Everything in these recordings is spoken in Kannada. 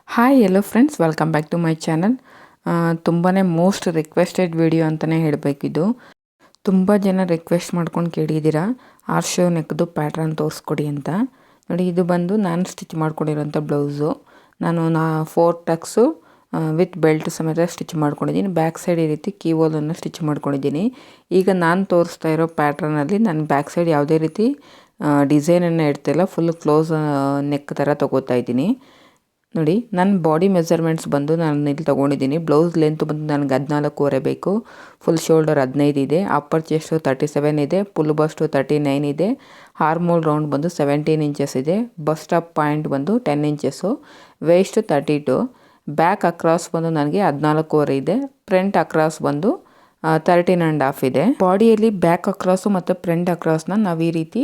Hi hello friends, welcome back to my channel. ತುಂಬಾ ಮೋಸ್ಟ್ ರಿಕ್ವೆಸ್ಟೆಡ್ ವಿಡಿಯೋ ಅಂತಲೇ ಹೇಳಬೇಕಿದ್ದು. ತುಂಬ ಜನ ರಿಕ್ವೆಸ್ಟ್ ಮಾಡ್ಕೊಂಡು ಕೇಳಿದ್ದೀರಾ ಆರ್ಶೋ ನೆಕ್ದು ಪ್ಯಾಟ್ರನ್ ತೋರಿಸ್ಕೊಡಿ ಅಂತ. ನೋಡಿ, ಇದು ಬಂದು ನಾನು ಸ್ಟಿಚ್ ಮಾಡ್ಕೊಂಡಿರೋಂಥ ಬ್ಲೌಸು. ನಾನು 4 ಟಕ್ಸು ವಿತ್ ಬೆಲ್ಟ್ ಸಮೇತ ಸ್ಟಿಚ್ ಮಾಡ್ಕೊಂಡಿದ್ದೀನಿ. ಬ್ಯಾಕ್ ಸೈಡ್ ಈ ರೀತಿ ಕೀವೋಲನ್ನು ಸ್ಟಿಚ್ ಮಾಡ್ಕೊಂಡಿದ್ದೀನಿ. ಈಗ ನಾನು ತೋರಿಸ್ತಾ ಇರೋ ಪ್ಯಾಟ್ರನಲ್ಲಿ ನಾನು ಬ್ಯಾಕ್ ಸೈಡ್ ಯಾವುದೇ ರೀತಿ ಡಿಸೈನನ್ನು ಇಡ್ತಿಲ್ಲ, ಫುಲ್ ಕ್ಲೋಸ್ ನೆಕ್ ಥರ ತೊಗೋತಾ ಇದ್ದೀನಿ. ನೋಡಿ, ನನ್ನ ಬಾಡಿ ಮೆಜರ್ಮೆಂಟ್ಸ್ ಬಂದು ನಾನು ಇಲ್ಲಿ ತೊಗೊಂಡಿದ್ದೀನಿ. ಬ್ಲೌಸ್ ಲೆಂತ್ ಬಂದು ನನಗೆ 14.25 ಬೇಕು. ಫುಲ್ ಶೋಲ್ಡರ್ 15 ಇದೆ, ಅಪ್ಪರ್ ಚೆಸ್ಟು 37 ಇದೆ, ಫುಲ್ ಬಸ್ಟು 39 ಇದೆ, ಆರ್ಮೋಲ್ ರೌಂಡ್ ಬಂದು 17 ಇಂಚಸ್ ಇದೆ, ಬಸ್ಟ್ ಅಪ್ ಪಾಯಿಂಟ್ ಬಂದು 10 ಇಂಚಸ್ಸು, ವೇಸ್ಟ್ 32, ಬ್ಯಾಕ್ ಅಕ್ರಾಸ್ ಬಂದು ನನಗೆ 14.25 ಇದೆ, ಫ್ರಂಟ್ ಅಕ್ರಾಸ್ ಬಂದು 13.5 ಇದೆ. ಬಾಡಿಯಲ್ಲಿ ಬ್ಯಾಕ್ ಅಕ್ರಾಸು ಮತ್ತು ಫ್ರಂಟ್ ಅಕ್ರಾಸ್ನ ನಾವು ಈ ರೀತಿ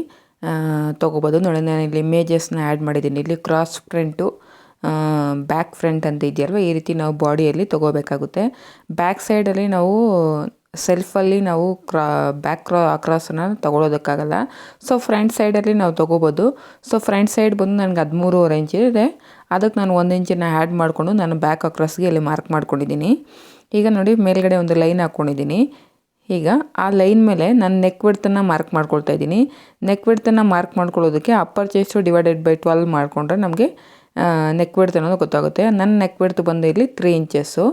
ತೊಗೋಬೋದು. ನೋಡಿ, ನಾನು ಇಲ್ಲಿ ಇಮೇಜಸ್ನ ಆ್ಯಡ್ ಮಾಡಿದ್ದೀನಿ. ಇಲ್ಲಿ ಕ್ರಾಸ್ ಫ್ರಂಟು ಬ್ಯಾಕ್ ಫ್ರಂಟ್ ಅಂತ ಇದೆಯಲ್ವ, ಈ ರೀತಿ ನಾವು ಬಾಡಿಯಲ್ಲಿ ತೊಗೋಬೇಕಾಗುತ್ತೆ. ಬ್ಯಾಕ್ ಸೈಡಲ್ಲಿ ನಾವು ಸೆಲ್ಫಲ್ಲಿ ನಾವು ಬ್ಯಾಕ್ ಅಕ್ರಾಸನ್ನು ತೊಗೊಳೋದಕ್ಕಾಗಲ್ಲ. ಸೊ ಫ್ರಂಟ್ ಸೈಡಲ್ಲಿ ನಾವು ತೊಗೋಬೋದು. ಸೊ ಫ್ರಂಟ್ ಸೈಡ್ ಬಂದು ನನಗೆ 13.5 ಇಂಚ್ ಇದೆ. ಅದಕ್ಕೆ ನಾನು 1 ಇಂಚನ್ನು ಆ್ಯಡ್ ಮಾಡಿಕೊಂಡು ನಾನು ಬ್ಯಾಕ್ ಅಕ್ರಾಸ್ಗೆ ಇಲ್ಲಿ ಮಾರ್ಕ್ ಮಾಡ್ಕೊಂಡಿದ್ದೀನಿ. ಈಗ ನೋಡಿ, ಮೇಲ್ಗಡೆ ಒಂದು ಲೈನ್ ಹಾಕ್ಕೊಂಡಿದ್ದೀನಿ. ಈಗ ಆ ಲೈನ್ ಮೇಲೆ ನಾನು ನೆಕ್ ವಿಡ್ತನ್ನು ಮಾರ್ಕ್ ಮಾಡ್ಕೊಳ್ತಾ ಇದ್ದೀನಿ. ನೆಕ್ ವಿಡ್ತನ್ನು ಮಾರ್ಕ್ ಮಾಡ್ಕೊಳ್ಳೋದಕ್ಕೆ ಅಪ್ಪರ್ ಚೆಸ್ಟು ಡಿವೈಡೆಡ್ ಬೈ 12 ಮಾಡಿಕೊಂಡ್ರೆ ನಮಗೆ ನೆಕ್ ವಿಡ್ತ್ ಅನ್ನೋದು ಗೊತ್ತಾಗುತ್ತೆ. ನನ್ನ ನೆಕ್ ವಿಡ್ತ್ ಬಂದು ಇಲ್ಲಿ 3 ಇಂಚಸ್ಸು.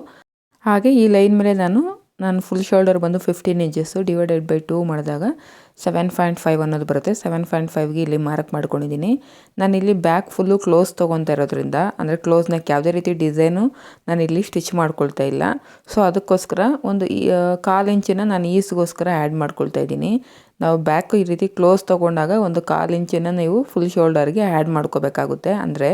ಹಾಗೆ ಈ ಲೈನ್ ಮೇಲೆ ನಾನು ಫುಲ್ ಶೋಲ್ಡರ್ ಬಂದು 15 ಇಂಚಸ್ಸು ಡಿವೈಡೆಡ್ ಬೈ 2 ಮಾಡಿದಾಗ 7.5 ಅನ್ನೋದು ಬರುತ್ತೆ. 7.5ಗೆ ಇಲ್ಲಿ ಮಾರ್ಕ್ ಮಾಡ್ಕೊಂಡಿದ್ದೀನಿ. ನಾನು ಇಲ್ಲಿ ಬ್ಯಾಕ್ ಫುಲ್ಲು ಕ್ಲೋಸ್ ತೊಗೊತಾ ಇರೋದ್ರಿಂದ, ಅಂದರೆ ಕ್ಲೋಸ್ ನೆಕ್, ಯಾವುದೇ ರೀತಿ ಡಿಸೈನು ನಾನು ಇಲ್ಲಿ ಸ್ಟಿಚ್ ಮಾಡ್ಕೊಳ್ತಾ ಇಲ್ಲ. ಸೊ ಅದಕ್ಕೋಸ್ಕರ ಒಂದು 1/4 ಇಂಚನ್ನು ನಾನು ಈಸ್ಗೋಸ್ಕರ ಆ್ಯಡ್ ಮಾಡ್ಕೊಳ್ತಾ ಇದ್ದೀನಿ. ನಾವು ಬ್ಯಾಕು ಈ ರೀತಿ ಕ್ಲೋಸ್ ತೊಗೊಂಡಾಗ ಒಂದು 1/4 ಇಂಚನ್ನು ನೀವು ಫುಲ್ ಶೋಲ್ಡರ್ಗೆ ಆ್ಯಡ್ ಮಾಡ್ಕೋಬೇಕಾಗುತ್ತೆ. ಅಂದರೆ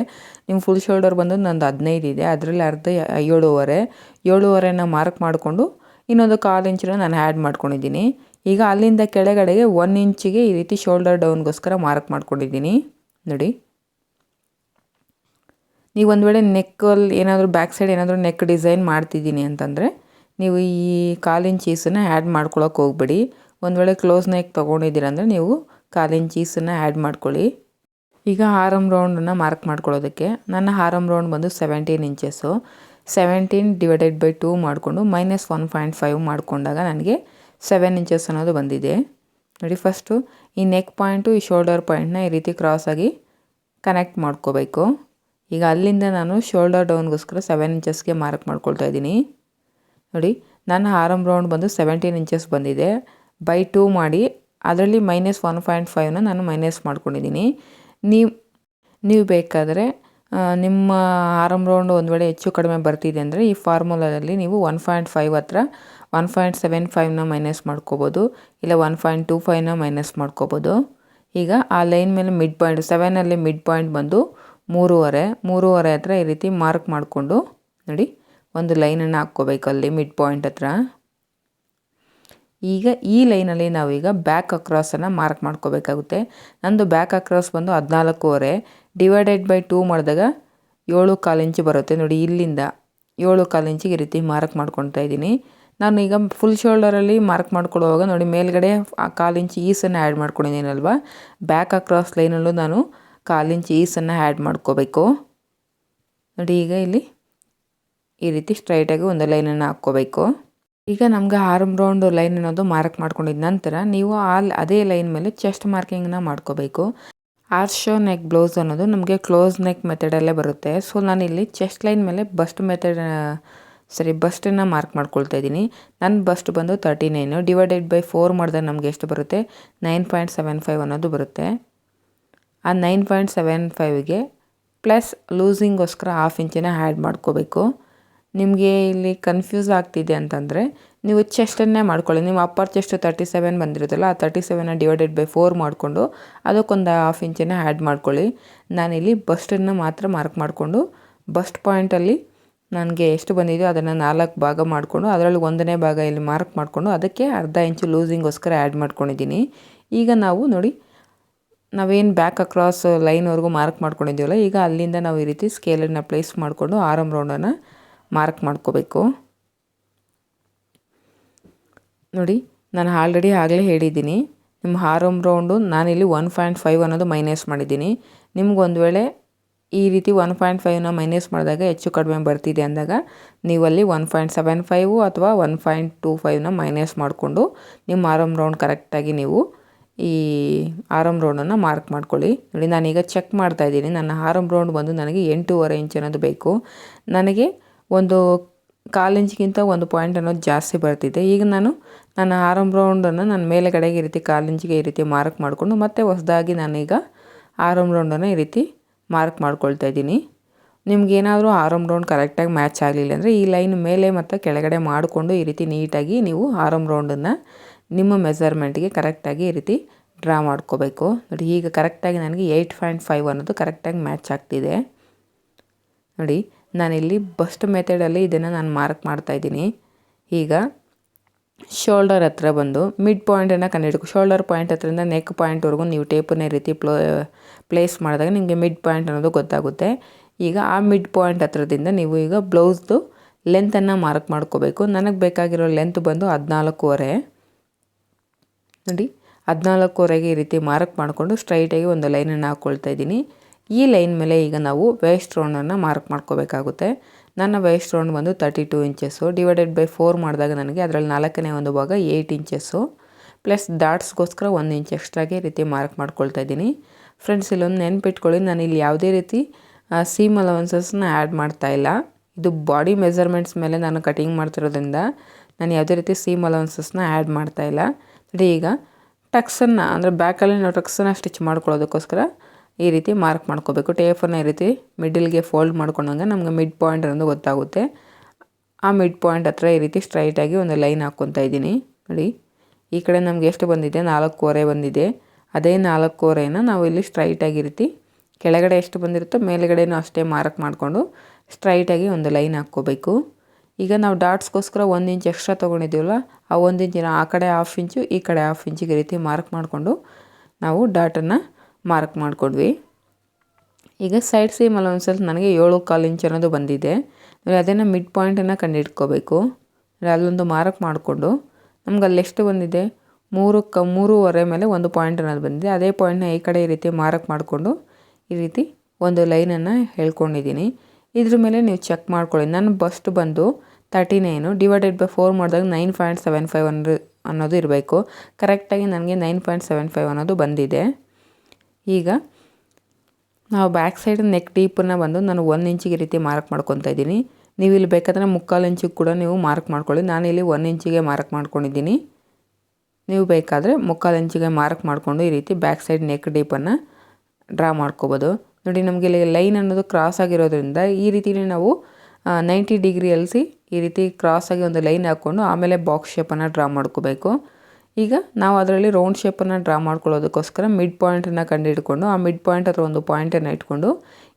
ನಿಮ್ಮ ಫುಲ್ ಶೋಲ್ಡರ್ ಬಂದು ನಂದು 15 ಇದೆ, ಅದರಲ್ಲಿ ಅರ್ಧ 7.5ನ ಮಾರ್ಕ್ ಮಾಡಿಕೊಂಡು ಇನ್ನೊಂದು 1/4 ಇಂಚನ್ನು ನಾನು ಆ್ಯಡ್ ಮಾಡ್ಕೊಂಡಿದ್ದೀನಿ. ಈಗ ಅಲ್ಲಿಂದ ಕೆಳಗಡೆಗೆ 1 ಇಂಚಿಗೆ ಈ ರೀತಿ ಶೋಲ್ಡರ್ ಡೌನ್ಗೋಸ್ಕರ ಮಾರ್ಕ್ ಮಾಡ್ಕೊಂಡಿದ್ದೀನಿ. ನೋಡಿ, ನೀವು ಒಂದು ವೇಳೆ ನೆಕ್ಕಲ್ಲಿ ಏನಾದರೂ ಬ್ಯಾಕ್ ಸೈಡ್ ಏನಾದರೂ ನೆಕ್ ಡಿಸೈನ್ ಮಾಡ್ತಿದ್ದೀನಿ ಅಂತಂದರೆ ನೀವು ಈ 1/4 ಇಂಚ್ ಈಸನ್ನು ಆ್ಯಡ್ ಮಾಡ್ಕೊಳಕ್ಕೆ ಹೋಗ್ಬೇಡಿ. ಒಂದು ವೇಳೆ ಕ್ಲೋಸ್ ನೆಕ್ ತೊಗೊಂಡಿದ್ದೀರ ಅಂದರೆ ನೀವು 1/4 ಇಂಚ್ ಈಸನ್ನು ಆ್ಯಡ್ ಮಾಡ್ಕೊಳ್ಳಿ. ಈಗ ಆರಮ್ ರೌಂಡನ್ನು ಮಾರ್ಕ್ ಮಾಡ್ಕೊಳ್ಳೋದಕ್ಕೆ ನನ್ನ ಆರಮ್ ರೌಂಡ್ ಬಂದು 17 ಇಂಚಸ್ಸು. 17 ಡಿವೈಡೆಡ್ ಬೈ 2 ಮಾಡಿಕೊಂಡು -1.5 ಮಾಡಿಕೊಂಡಾಗ ನನಗೆ 7 ಇಂಚಸ್ ಅನ್ನೋದು ಬಂದಿದೆ. ನೋಡಿ, ಫಸ್ಟು ಈ ನೆಕ್ ಪಾಯಿಂಟು ಈ ಶೋಲ್ಡರ್ ಪಾಯಿಂಟ್ನ ಈ ರೀತಿ ಕ್ರಾಸಾಗಿ ಕನೆಕ್ಟ್ ಮಾಡ್ಕೋಬೇಕು. ಈಗ ಅಲ್ಲಿಂದ ನಾನು ಶೋಲ್ಡರ್ ಡೌನ್ಗೋಸ್ಕರ 7 ಇಂಚಸ್ಗೆ ಮಾರ್ಕ್ ಮಾಡ್ಕೊಳ್ತಾ ಇದ್ದೀನಿ. ನೋಡಿ, ನನ್ನ ಆರಮ್ ರೌಂಡ್ ಬಂದು 17 ಇಂಚಸ್ ಬಂದಿದೆ. ಬೈ 2 ಮಾಡಿ ಅದರಲ್ಲಿ -1.5ನ ನಾನು ಮೈನಸ್ ಮಾಡ್ಕೊಂಡಿದ್ದೀನಿ. ನೀವು ಬೇಕಾದರೆ ನಿಮ್ಮ ಆರಮ್ ರೌಂಡ್ ಒಂದು ವೇಳೆ ಹೆಚ್ಚು ಕಡಿಮೆ ಬರ್ತಿದೆ ಅಂದರೆ ಈ ಫಾರ್ಮುಲಾದಲ್ಲಿ ನೀವು 1.5 ಹತ್ರ 1.75ನ ಮೈನಸ್ ಮಾಡ್ಕೋಬೋದು, ಇಲ್ಲ 1.25ನ ಮೈನಸ್ ಮಾಡ್ಕೋಬೋದು. ಈಗ ಆ ಲೈನ್ ಮೇಲೆ ಮಿಡ್ ಪಾಯಿಂಟ್ 7ಅಲ್ಲಿ ಮಿಡ್ ಪಾಯಿಂಟ್ ಬಂದು 3.5 ಹತ್ರ ಈ ರೀತಿ ಮಾರ್ಕ್ ಮಾಡಿಕೊಂಡು ನೋಡಿ ಒಂದು ಲೈನನ್ನು ಹಾಕ್ಕೋಬೇಕು ಅಲ್ಲಿ ಮಿಡ್ ಪಾಯಿಂಟ್ ಹತ್ರ. ಈಗ ಈ ಲೈನಲ್ಲಿ ನಾವೀಗ ಬ್ಯಾಕ್ ಅಕ್ರಾಸನ್ನು ಮಾರ್ಕ್ ಮಾಡ್ಕೋಬೇಕಾಗುತ್ತೆ. ನಂದು ಬ್ಯಾಕ್ ಅಕ್ರಾಸ್ ಬಂದು 14.5 ಡಿವೈಡೆಡ್ ಬೈ 2 ಮಾಡಿದಾಗ 7.25 ಇಂಚು ಬರುತ್ತೆ. ನೋಡಿ, ಇಲ್ಲಿಂದ 7.25 ಇಂಚಿಗೆ ಈ ರೀತಿ ಮಾರ್ಕ್ ಮಾಡ್ಕೊತಾ ಇದ್ದೀನಿ. ನಾನು ಈಗ ಫುಲ್ ಶೋಲ್ಡರಲ್ಲಿ ಮಾರ್ಕ್ ಮಾಡ್ಕೊಳ್ಳುವಾಗ ನೋಡಿ, ಮೇಲ್ಗಡೆ 1/4 ಇಂಚ್ ಈಸನ್ನು ಆ್ಯಡ್ ಮಾಡ್ಕೊಂಡಿದ್ದೀನಲ್ವ, ಬ್ಯಾಕ್ ಅಕ್ರಾಸ್ ಲೈನಲ್ಲೂ ನಾನು 1/4 ಇಂಚ್ ಈಸನ್ನು ಆ್ಯಡ್ ಮಾಡ್ಕೋಬೇಕು. ನೋಡಿ, ಈಗ ಇಲ್ಲಿ ಈ ರೀತಿ ಸ್ಟ್ರೈಟಾಗಿ ಒಂದು ಲೈನನ್ನು ಹಾಕ್ಕೋಬೇಕು. ಈಗ ನಮ್ಗೆ ಆರ್ಮ್ ರೌಂಡ್ ಲೈನ್ ಅನ್ನೋದು ಮಾರ್ಕ್ ಮಾಡ್ಕೊಂಡಿದ್ದ ನಂತರ ನೀವು ಅದೇ ಲೈನ್ ಮೇಲೆ ಚೆಸ್ಟ್ ಮಾರ್ಕಿಂಗ್ನ ಮಾಡ್ಕೋಬೇಕು. ಆರ್ಶೋ ನೆಕ್ ಬ್ಲೌಸ್ ಅನ್ನೋದು ನಮಗೆ ಕ್ಲೋಸ್ ನೆಕ್ ಮೆಥಡಲ್ಲೇ ಬರುತ್ತೆ. ಸೊ ನಾನಿಲ್ಲಿ ಚೆಸ್ಟ್ ಲೈನ್ ಮೇಲೆ ಬಸ್ಟನ್ನು ಮಾರ್ಕ್ ಮಾಡ್ಕೊಳ್ತಾ ಇದ್ದೀನಿ. ನನ್ನ ಬಸ್ಟ್ ಬಂದು 39 ಡಿವೈಡೆಡ್ ಬೈ 4 ಮಾಡಿದಾಗ ನಮಗೆ ಎಷ್ಟು ಬರುತ್ತೆ, 9.75 ಅನ್ನೋದು ಬರುತ್ತೆ. ಆ 9.75ಗೆ ಪ್ಲಸ್ ಲೂಸಿಂಗೋಸ್ಕರ 1/2 ಇಂಚನ್ನ ಆ್ಯಡ್ ಮಾಡ್ಕೋಬೇಕು. ನಿಮಗೆ ಇಲ್ಲಿ ಕನ್ಫ್ಯೂಸ್ ಆಗ್ತಿದೆ ಅಂತಂದರೆ ನೀವು ಚೆಸ್ಟನ್ನೇ ಮಾಡ್ಕೊಳ್ಳಿ. ನೀವು ಅಪ್ಪರ್ ಚೆಸ್ಟ್ 37 ಬಂದಿರುತ್ತಲ್ಲ, ಆ 37ನ ಡಿವೈಡೆಡ್ ಬೈ 4 ಮಾಡಿಕೊಂಡು ಅದಕ್ಕೊಂದು 1/2 ಇಂಚನ್ನ ಆ್ಯಡ್ ಮಾಡ್ಕೊಳ್ಳಿ. ನಾನಿಲ್ಲಿ ಬಸ್ಟನ್ನು ಮಾತ್ರ ಮಾರ್ಕ್ ಮಾಡಿಕೊಂಡು ಬಸ್ಟ್ ಪಾಯಿಂಟಲ್ಲಿ ನನಗೆ ಎಷ್ಟು ಬಂದಿದೆಯೋ ಅದನ್ನು 4 ಭಾಗ ಮಾಡಿಕೊಂಡು ಅದರಲ್ಲಿ 1ನೇ ಭಾಗ ಇಲ್ಲಿ ಮಾರ್ಕ್ ಮಾಡಿಕೊಂಡು ಅದಕ್ಕೆ 1/2 ಇಂಚು ಲೂಸಿಂಗೋಸ್ಕರ ಆ್ಯಡ್ ಮಾಡ್ಕೊಂಡಿದ್ದೀನಿ. ಈಗ ನಾವು ನೋಡಿ, ನಾವೇನು ಬ್ಯಾಕ್ ಅಕ್ರಾಸ್ ಲೈನ್ವರೆಗೂ ಮಾರ್ಕ್ ಮಾಡ್ಕೊಂಡಿದ್ದೀವಲ್ಲ, ಈಗ ಅಲ್ಲಿಂದ ನಾವು ಈ ರೀತಿ ಸ್ಕೇಲನ್ನು ಪ್ಲೇಸ್ ಮಾಡಿಕೊಂಡು ಆರಮ್ ರೌಂಡನ್ನು ಮಾರ್ಕ್ ಮಾಡ್ಕೋಬೇಕು. ನೋಡಿ, ನಾನು ಆಗಲೇ ಹೇಳಿದ್ದೀನಿ, ನಿಮ್ಮ ಆರಮ್ ರೌಂಡು ನಾನಿಲ್ಲಿ 1.5 ಅನ್ನೋದು ಮೈನಸ್ ಮಾಡಿದ್ದೀನಿ. ನಿಮ್ಗೆ ಒಂದು ವೇಳೆ ಈ ರೀತಿ 1.5ನ ಮೈನಸ್ ಮಾಡಿದಾಗ ಹೆಚ್ಚು ಕಡಿಮೆ ಬರ್ತಿದೆ ಅಂದಾಗ ನೀವಲ್ಲಿ 1.75 ಅಥವಾ 1.25ನ ಮೈನಸ್ ಮಾಡಿಕೊಂಡು ನಿಮ್ಮ ಆರಮ್ ರೌಂಡ್ ಕರೆಕ್ಟಾಗಿ ನೀವು ಈ ಆರಮ್ ರೌಂಡನ್ನು ಮಾರ್ಕ್ ಮಾಡ್ಕೊಳ್ಳಿ. ನೋಡಿ ನಾನೀಗ ಚೆಕ್ ಮಾಡ್ತಾಯಿದ್ದೀನಿ. ನನ್ನ ಆರಮ್ ರೌಂಡ್ ಬಂದು ನನಗೆ 8.5 ಇಂಚ್ ಅನ್ನೋದು ಬೇಕು. ನನಗೆ ಒಂದು 1/4 ಇಂಚ್ಗಿಂತ 1 ಪಾಯಿಂಟ್ ಅನ್ನೋದು ಜಾಸ್ತಿ ಬರ್ತಿದೆ. ಈಗ ನಾನು ನನ್ನ ಆರಮ್ ರೌಂಡನ್ನು ನನ್ನ ಮೇಲೆಗಡೆಗೆ ಈ ರೀತಿ 1/4 ಇಂಚಿಗೆ ಈ ರೀತಿ ಮಾರ್ಕ್ ಮಾಡಿಕೊಂಡು ಮತ್ತೆ ಹೊಸದಾಗಿ ನಾನೀಗ ಆರಮ್ ರೌಂಡನ್ನು ಈ ರೀತಿ ಮಾರ್ಕ್ ಮಾಡ್ಕೊಳ್ತಾ ಇದ್ದೀನಿ. ನಿಮಗೇನಾದರೂ ಆರಮ್ ರೌಂಡ್ ಕರೆಕ್ಟಾಗಿ ಮ್ಯಾಚ್ ಆಗಲಿಲ್ಲ ಅಂದರೆ ಈ ಲೈನ್ ಮೇಲೆ ಮತ್ತು ಕೆಳಗಡೆ ಮಾಡಿಕೊಂಡು ಈ ರೀತಿ ನೀಟಾಗಿ ನೀವು ಆರಮ್ ರೌಂಡನ್ನು ನಿಮ್ಮ ಮೆಜರ್ಮೆಂಟ್ಗೆ ಕರೆಕ್ಟಾಗಿ ಈ ರೀತಿ ಡ್ರಾ ಮಾಡ್ಕೋಬೇಕು. ನೋಡಿ ಈಗ ಕರೆಕ್ಟಾಗಿ ನನಗೆ 8.5 ಅನ್ನೋದು ಕರೆಕ್ಟಾಗಿ ಮ್ಯಾಚ್ ಆಗ್ತಿದೆ. ನೋಡಿ ನಾನಿಲ್ಲಿ ಬಸ್ಟ್ ಮೆಥಡಲ್ಲಿ ಇದನ್ನು ನಾನು ಮಾರ್ಕ್ ಮಾಡ್ತಾಯಿದ್ದೀನಿ. ಈಗ ಶೋಲ್ಡರ್ ಹತ್ರ ಬಂದು ಮಿಡ್ ಪಾಯಿಂಟನ್ನು ಕಂಡುಹಿಡ್ಕೊ. ಶೋಲ್ಡರ್ ಪಾಯಿಂಟ್ ಹತ್ರದಿಂದ ನೆಕ್ ಪಾಯಿಂಟ್ವರೆಗೂ ನೀವು ಟೇಪನ್ನ ಈ ರೀತಿ ಪ್ಲೇಸ್ ಮಾಡಿದಾಗ ನಿಮಗೆ ಮಿಡ್ ಪಾಯಿಂಟ್ ಅನ್ನೋದು ಗೊತ್ತಾಗುತ್ತೆ. ಈಗ ಆ ಮಿಡ್ ಪಾಯಿಂಟ್ ಹತ್ರದಿಂದ ನೀವು ಈಗ ಬ್ಲೌಸ್ದು ಲೆಂತನ್ನು ಮಾರ್ಕ್ ಮಾಡ್ಕೋಬೇಕು. ನನಗೆ ಬೇಕಾಗಿರೋ ಲೆಂತ್ ಬಂದು 14.5. ನೋಡಿ 14.5ಗೆ ಈ ರೀತಿ ಮಾರ್ಕ್ ಮಾಡಿಕೊಂಡು ಸ್ಟ್ರೈಟಾಗಿ ಒಂದು ಲೈನನ್ನು ಹಾಕ್ಕೊಳ್ತಾ ಇದ್ದೀನಿ. ಈ ಲೈನ್ ಮೇಲೆ ಈಗ ನಾವು ವೇಸ್ಟ್ ರೌಂಡನ್ನು ಮಾರ್ಕ್ ಮಾಡ್ಕೋಬೇಕಾಗುತ್ತೆ. ನನ್ನ ವೇಸ್ಟ್ ರೌಂಡ್ ಬಂದು 32 ಇಂಚಸ್ಸು ಡಿವೈಡೆಡ್ ಬೈ 4 ಮಾಡಿದಾಗ ನನಗೆ ಅದರಲ್ಲಿ 4ನೇ ಒಂದು ಭಾಗ 8 ಇಂಚಸ್ಸು ಪ್ಲಸ್ ಡಾಟ್ಸ್ಗೋಸ್ಕರ 1 ಇಂಚ್ ಎಕ್ಸ್ಟ್ರಾಗೆ ಈ ರೀತಿ ಮಾರ್ಕ್ ಮಾಡ್ಕೊಳ್ತಾ ಇದ್ದೀನಿ. ಫ್ರೆಂಡ್ಸ್ ಇಲ್ಲೊಂದು ನೆನ್ಪಿಟ್ಕೊಳ್ಳಿ, ನಾನು ಇಲ್ಲಿ ಯಾವುದೇ ರೀತಿ ಸೀಮ್ ಅಲವೆನ್ಸಸ್ನ ಆ್ಯಡ್ ಮಾಡ್ತಾಯಿಲ್ಲ. ಇದು ಬಾಡಿ ಮೆಜರ್ಮೆಂಟ್ಸ್ ಮೇಲೆ ನಾನು ಕಟಿಂಗ್ ಮಾಡ್ತಿರೋದ್ರಿಂದ ನಾನು ಯಾವುದೇ ರೀತಿ ಸೀಮ್ ಅಲವೆನ್ಸಸ್ನ ಆ್ಯಡ್ ಮಾಡ್ತಾಯಿಲ್ಲ. ನೋಡಿ ಈಗ ಟಕ್ಸನ್ನು ಅಂದರೆ ಬ್ಯಾಕಲ್ಲಿ ನಾವು ಟಕ್ಸನ್ನು ಸ್ಟಿಚ್ ಮಾಡ್ಕೊಳ್ಳೋದಕ್ಕೋಸ್ಕರ ಈ ರೀತಿ ಮಾರ್ಕ್ ಮಾಡ್ಕೋಬೇಕು. ಟೇಪನ್ನು ಈ ರೀತಿ ಮಿಡಲ್ಗೆ ಫೋಲ್ಡ್ ಮಾಡ್ಕೊಂಡಾಗ ನಮಗೆ ಮಿಡ್ ಪಾಯಿಂಟ್ ಅನ್ನೋದು ಗೊತ್ತಾಗುತ್ತೆ. ಆ ಮಿಡ್ ಪಾಯಿಂಟ್ ಹತ್ರ ಈ ರೀತಿ ಸ್ಟ್ರೈಟಾಗಿ ಒಂದು ಲೈನ್ ಹಾಕ್ಕೊತಾ ಇದ್ದೀನಿ. ನೋಡಿ ಈ ಕಡೆ ನಮಗೆ ಎಷ್ಟು ಬಂದಿದೆ, 4.25 ಬಂದಿದೆ. ಅದೇ 4.25ನ ನಾವು ಇಲ್ಲಿ ಸ್ಟ್ರೈಟಾಗಿ ಈ ರೀತಿ ಕೆಳಗಡೆ ಎಷ್ಟು ಬಂದಿರುತ್ತೋ ಮೇಲುಗಡೆನೂ ಅಷ್ಟೇ ಮಾರ್ಕ್ ಮಾಡಿಕೊಂಡು ಸ್ಟ್ರೈಟಾಗಿ ಒಂದು ಲೈನ್ ಹಾಕ್ಕೋಬೇಕು. ಈಗ ನಾವು ಡಾಟ್ಸ್ಗೋಸ್ಕರ 1 ಇಂಚ್ ಎಕ್ಸ್ಟ್ರಾ ತೊಗೊಂಡಿದ್ದೀವಲ್ಲ, ಆ 1 ಇಂಚಿನ ಆ ಕಡೆ 1/2 ಇಂಚು ಈ ಕಡೆ 1/2 ಇಂಚಿಗೆ ಈ ರೀತಿ ಮಾರ್ಕ್ ಮಾಡಿಕೊಂಡು ನಾವು ಡಾಟನ್ನು ಮಾರ್ಕ್ ಮಾಡಿಕೊಂಡ್ವಿ. ಈಗ ಸೈಡ್ ಸೀಮ್ ಅಲವೆನ್ಸಸ್ ನನಗೆ 7.25 ಇಂಚ್ ಅನ್ನೋದು ಬಂದಿದೆ. ಅದನ್ನು ಮಿಡ್ ಪಾಯಿಂಟನ್ನು ಕಂಡುಹಿಡ್ಕೋಬೇಕು. ಅಲ್ಲೊಂದು ಮಾರ್ಕ್ ಮಾಡಿಕೊಂಡು ನಮ್ಗೆ ಅಲ್ಲಿ ಎಷ್ಟು ಬಂದಿದೆ, 3.5 ಮೇಲೆ 1 ಪಾಯಿಂಟ್ ಅನ್ನೋದು ಬಂದಿದೆ. ಅದೇ ಪಾಯಿಂಟ್ನ ಈ ಕಡೆ ಈ ರೀತಿ ಮಾರ್ಕ್ ಮಾಡಿಕೊಂಡು ಈ ರೀತಿ ಒಂದು ಲೈನನ್ನು ಹೇಳ್ಕೊಂಡಿದ್ದೀನಿ. ಇದ್ರ ಮೇಲೆ ನೀವು ಚೆಕ್ ಮಾಡ್ಕೊಳ್ಳಿ. ನನ್ನ ಬಸ್ಟ್ ಬಂದು 39 ಡಿವೈಡೆಡ್ ಬೈ 4 ಮಾಡಿದಾಗ 9.75 ಅನ್ನೋದು ಇರಬೇಕು. ಕರೆಕ್ಟಾಗಿ ನನಗೆ 9.75 ಅನ್ನೋದು ಬಂದಿದೆ. ಈಗ ನಾವು ಬ್ಯಾಕ್ ಸೈಡ್ ನೆಕ್ ಡೀಪನ್ನು ಬಂದು ನಾನು 1 ಇಂಚಿಗೆ ಈ ರೀತಿ ಮಾರ್ಕ್ ಮಾಡ್ಕೊತಾ ಇದ್ದೀನಿ. ನೀವು ಇಲ್ಲಿ ಬೇಕಾದರೆ 3/4 ಇಂಚಿಗೆ ಕೂಡ ನೀವು ಮಾರ್ಕ್ ಮಾಡ್ಕೊಳ್ಳಿ. ನಾನಿಲ್ಲಿ 1 ಇಂಚಿಗೆ ಮಾರ್ಕ್ ಮಾಡ್ಕೊಂಡಿದ್ದೀನಿ. ನೀವು ಬೇಕಾದರೆ 3/4 ಇಂಚಿಗೆ ಮಾರ್ಕ್ ಮಾಡಿಕೊಂಡು ಈ ರೀತಿ ಬ್ಯಾಕ್ ಸೈಡ್ ನೆಕ್ ಡೀಪನ್ನು ಡ್ರಾ ಮಾಡ್ಕೋಬೋದು. ನೋಡಿ ನಮಗೆ ಇಲ್ಲಿ ಲೈನ್ ಅನ್ನೋದು ಕ್ರಾಸ್ ಆಗಿರೋದ್ರಿಂದ ಈ ರೀತಿಯೇ ನಾವು 90 ಡಿಗ್ರಿಯಲ್ಲಿ ಈ ರೀತಿ ಕ್ರಾಸಾಗಿ ಒಂದು ಲೈನ್ ಹಾಕ್ಕೊಂಡು ಆಮೇಲೆ ಬಾಕ್ಸ್ ಶೇಪನ್ನು ಡ್ರಾ ಮಾಡ್ಕೋಬೇಕು. ಈಗ ನಾವು ಅದರಲ್ಲಿ ರೌಂಡ್ ಶೇಪನ್ನು ಡ್ರಾ ಮಾಡ್ಕೊಳ್ಳೋದಕ್ಕೋಸ್ಕರ ಮಿಡ್ ಪಾಯಿಂಟನ್ನು ಕಂಡುಹಿಡ್ಕೊಂಡು ಆ ಮಿಡ್ ಪಾಯಿಂಟ್ ಹತ್ರ ಒಂದು ಪಾಯಿಂಟನ್ನು ಇಟ್ಕೊಂಡು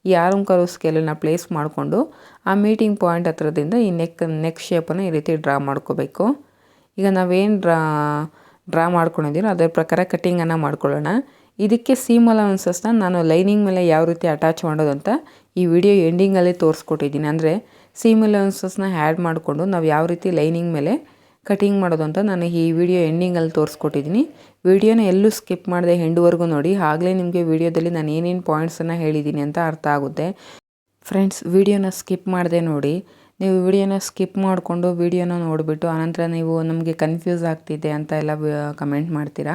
ಈ ಆರ್ಮ್ ಕರ್ವ್ ಸ್ಕೇಲನ್ನು ಪ್ಲೇಸ್ ಮಾಡಿಕೊಂಡು ಆ ಮೀಟಿಂಗ್ ಪಾಯಿಂಟ್ ಹತ್ರದಿಂದ ಈ ನೆಕ್ ಶೇಪನ್ನು ಈ ರೀತಿ ಡ್ರಾ ಮಾಡ್ಕೋಬೇಕು. ಈಗ ನಾವೇನು ಡ್ರಾ ಮಾಡ್ಕೊಂಡಿದ್ದೀರೋ ಅದರ ಪ್ರಕಾರ ಕಟ್ಟಿಂಗನ್ನು ಮಾಡ್ಕೊಳ್ಳೋಣ. ಇದಕ್ಕೆ ಸೀಮ್ ಅಲವೆನ್ಸಸ್ನ ನಾನು ಲೈನಿಂಗ್ ಮೇಲೆ ಯಾವ ರೀತಿ ಅಟ್ಯಾಚ್ ಮಾಡೋದು ಅಂತ ಈ ವಿಡಿಯೋ ಎಂಡಿಂಗಲ್ಲಿ ತೋರಿಸ್ಕೊಟ್ಟಿದ್ದೀನಿ. ಅಂದರೆ ಸೀಮ್ ಅಲವೆನ್ಸಸ್ನ ಆ್ಯಡ್ ಮಾಡಿಕೊಂಡು ನಾವು ಯಾವ ರೀತಿ ಲೈನಿಂಗ್ ಮೇಲೆ ಕಟಿಂಗ್ ಮಾಡೋದು ಅಂತ ನಾನು ಈ ವಿಡಿಯೋ ಎಂಡಿಂಗಲ್ಲಿ ತೋರಿಸ್ಕೊಟ್ಟಿದ್ದೀನಿ. ವಿಡಿಯೋನ ಎಲ್ಲೂ ಸ್ಕಿಪ್ ಮಾಡದೆ ಎಂಡ್ವರೆಗೂ ನೋಡಿ. ಆಗಲೇ ನಿಮಗೆ ವಿಡಿಯೋದಲ್ಲಿ ನಾನು ಏನೇನು ಪಾಯಿಂಟ್ಸನ್ನು ಹೇಳಿದ್ದೀನಿ ಅಂತ ಅರ್ಥ ಆಗುತ್ತೆ. ಫ್ರೆಂಡ್ಸ್ ವಿಡಿಯೋನ ಸ್ಕಿಪ್ ಮಾಡದೆ ನೋಡಿ. ನೀವು ವಿಡಿಯೋನ ಸ್ಕಿಪ್ ಮಾಡಿಕೊಂಡು ವಿಡಿಯೋನ ನೋಡಿಬಿಟ್ಟು ಆನಂತರ ನೀವು ನಮಗೆ ಕನ್ಫ್ಯೂಸ್ ಆಗ್ತಿದೆ ಅಂತ ಎಲ್ಲ ಕಮೆಂಟ್ ಮಾಡ್ತೀರಾ.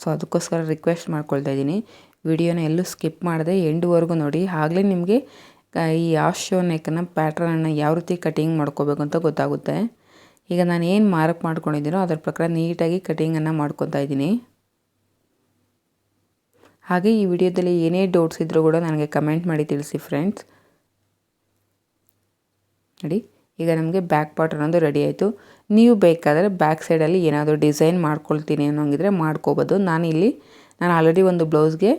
ಸೊ ಅದಕ್ಕೋಸ್ಕರ ರಿಕ್ವೆಸ್ಟ್ ಮಾಡ್ಕೊಳ್ತಾ ಇದ್ದೀನಿ, ವಿಡಿಯೋನ ಎಲ್ಲೂ ಸ್ಕಿಪ್ ಮಾಡದೆ ಎಂಡ್ವರೆಗೂ ನೋಡಿ. ಆಗಲೇ ನಿಮಗೆ ಈ ಹಾಫ್ ಶೋ ನೆಕ್ಕನ್ನು ಪ್ಯಾಟ್ರನನ್ನು ಯಾವ ರೀತಿ ಕಟಿಂಗ್ ಮಾಡ್ಕೋಬೇಕು ಅಂತ ಗೊತ್ತಾಗುತ್ತೆ. ಈಗ ನಾನು ಏನು ಮಾರ್ಕ್ ಮಾಡ್ಕೊಂಡಿದ್ದೀನೋ ಅದರ ಪ್ರಕಾರ ನೀಟಾಗಿ ಕಟಿಂಗನ್ನು ಮಾಡ್ಕೊತಾ ಇದ್ದೀನಿ. ಹಾಗೆ ಈ ವಿಡಿಯೋದಲ್ಲಿ ಏನೇ ಡೌಟ್ಸ್ ಇದ್ದರೂ ಕೂಡ ನನಗೆ ಕಮೆಂಟ್ ಮಾಡಿ ತಿಳಿಸಿ ಫ್ರೆಂಡ್ಸ್. ನೋಡಿ ಈಗ ನಮಗೆ ಬ್ಯಾಕ್ ಪಾರ್ಟ್ ಅನ್ನೋದು ರೆಡಿ ಆಯಿತು. ನೀವು ಬೇಕಾದರೆ ಬ್ಯಾಕ್ ಸೈಡಲ್ಲಿ ಏನಾದರೂ ಡಿಸೈನ್ ಮಾಡ್ಕೊಳ್ತೀನಿ ಅನ್ನೋಂಗಿದ್ರೆ ಮಾಡ್ಕೋಬೋದು. ನಾನು ಆಲ್ರೆಡಿ ಒಂದು ಬ್ಲೌಸ್ಗೆ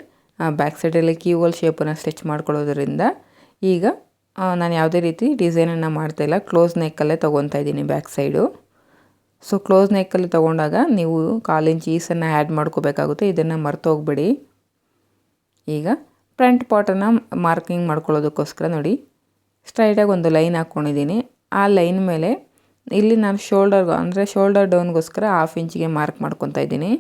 ಬ್ಯಾಕ್ ಸೈಡಲ್ಲಿ ಕೀವೋಲ್ ಶೇಪನ್ನು ಸ್ಟಿಚ್ ಮಾಡ್ಕೊಳ್ಳೋದ್ರಿಂದ ಈಗ ನಾನು ಯಾವುದೇ ರೀತಿ ಡಿಸೈನನ್ನು ಮಾಡ್ತಾಯಿಲ್ಲ. ಕ್ಲೋಸ್ ನೆಕ್ಕಲ್ಲೇ ತೊಗೊತಾ ಇದ್ದೀನಿ ಬ್ಯಾಕ್ ಸೈಡು. ಸೊ ಕ್ಲೋಸ್ ನೆಕ್ಕಲ್ಲಿ ತೊಗೊಂಡಾಗ ನೀವು 1/4 ಇಂಚ್ ಈಸನ್ನು ಆ್ಯಡ್ ಮಾಡ್ಕೋಬೇಕಾಗುತ್ತೆ. ಇದನ್ನು ಮರ್ತೋಗ್ಬೇಡಿ. ಈಗ ಫ್ರಂಟ್ ಪಾರ್ಟನ್ನು ಮಾರ್ಕಿಂಗ್ ಮಾಡ್ಕೊಳ್ಳೋದಕ್ಕೋಸ್ಕರ ನೋಡಿ ಸ್ಟ್ರೈಟಾಗಿ ಒಂದು ಲೈನ್ ಹಾಕ್ಕೊಂಡಿದ್ದೀನಿ. ಆ ಲೈನ್ ಮೇಲೆ ಇಲ್ಲಿ ನಾನು ಶೋಲ್ಡರ್ ಡೌನ್ಗೋಸ್ಕರ 1/2 ಇಂಚಿಗೆ ಮಾರ್ಕ್ ಮಾಡ್ಕೊತಾ ಇದ್ದೀನಿ.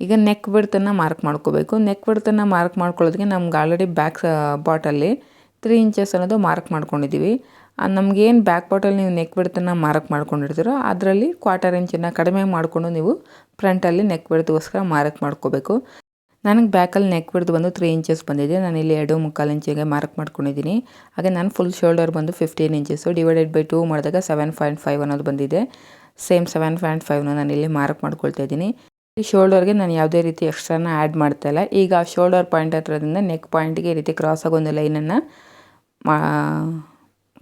ಈಗ ನೆಕ್ ಬಿಡ್ತನ್ನು ಮಾರ್ಕ್ ಮಾಡ್ಕೋಬೇಕು. ನೆಕ್ ಬಿಡ್ತನ್ನು ಮಾರ್ಕ್ ಮಾಡ್ಕೊಳ್ಳೋದಕ್ಕೆ ನಮ್ಗೆ ಆಲ್ರೆಡಿ ಬ್ಯಾಕ್ ಪಾರ್ಟಲ್ಲಿ 3 ಇಂಚಸ್ ಅನ್ನೋದು ಮಾರ್ಕ್ ಮಾಡ್ಕೊಂಡಿದ್ದೀವಿ. ನಮಗೇನು ಬ್ಯಾಕ್ ಪಾರ್ಟಲ್ಲಿ ನೀವು ನೆಕ್ ಬಿಡ್ತನ್ನು ಮಾರ್ಕ್ ಮಾಡ್ಕೊಂಡಿರ್ತೀರೋ ಅದರಲ್ಲಿ 1/4 ಇಂಚನ್ನು ಕಡಿಮೆ ಮಾಡಿಕೊಂಡು ನೀವು ಫ್ರಂಟಲ್ಲಿ ನೆಕ್ ಬಿಡ್ತಗೋಸ್ಕರ ಮಾರ್ಕ್ ಮಾಡ್ಕೋಬೇಕು. ನನಗೆ ಬ್ಯಾಕಲ್ಲಿ ನೆಕ್ ಬಿಡ್ದು ಬಂದು 3 ಇಂಚಸ್ ಬಂದಿದೆ. ನಾನು ಇಲ್ಲಿ 2.25 ಇಂಚಿಗೆ ಮಾರ್ಕ್ ಮಾಡ್ಕೊಂಡಿದ್ದೀನಿ. ಹಾಗೆ ನಾನು ಫುಲ್ ಶೋಲ್ಡರ್ ಬಂದು 15 ಇಂಚಸ್ಸು ಡಿವೈಡೆಡ್ ಬೈ 2 ಮಾಡಿದಾಗ 7.5 ಅನ್ನೋದು ಬಂದಿದೆ. ಸೇಮ್ 7.5ನ ನಾನು ಇಲ್ಲಿ ಮಾರ್ಕ್ ಮಾಡ್ಕೊಳ್ತಾ ಇದ್ದೀನಿ. ಈ ಶೋಲ್ಡರ್ಗೆ ನಾನು ಯಾವುದೇ ರೀತಿ ಎಕ್ಸ್ಟ್ರಾನ ಆ್ಯಡ್ ಮಾಡ್ತಾಯಿಲ್ಲ. ಈಗ ಶೋಲ್ಡರ್ ಪಾಯಿಂಟ್ ಹತ್ರದಿಂದ ನೆಕ್ ಪಾಯಿಂಟ್ಗೆ ಈ ರೀತಿ ಕ್ರಾಸಾಗಿ ಒಂದು ಲೈನನ್ನು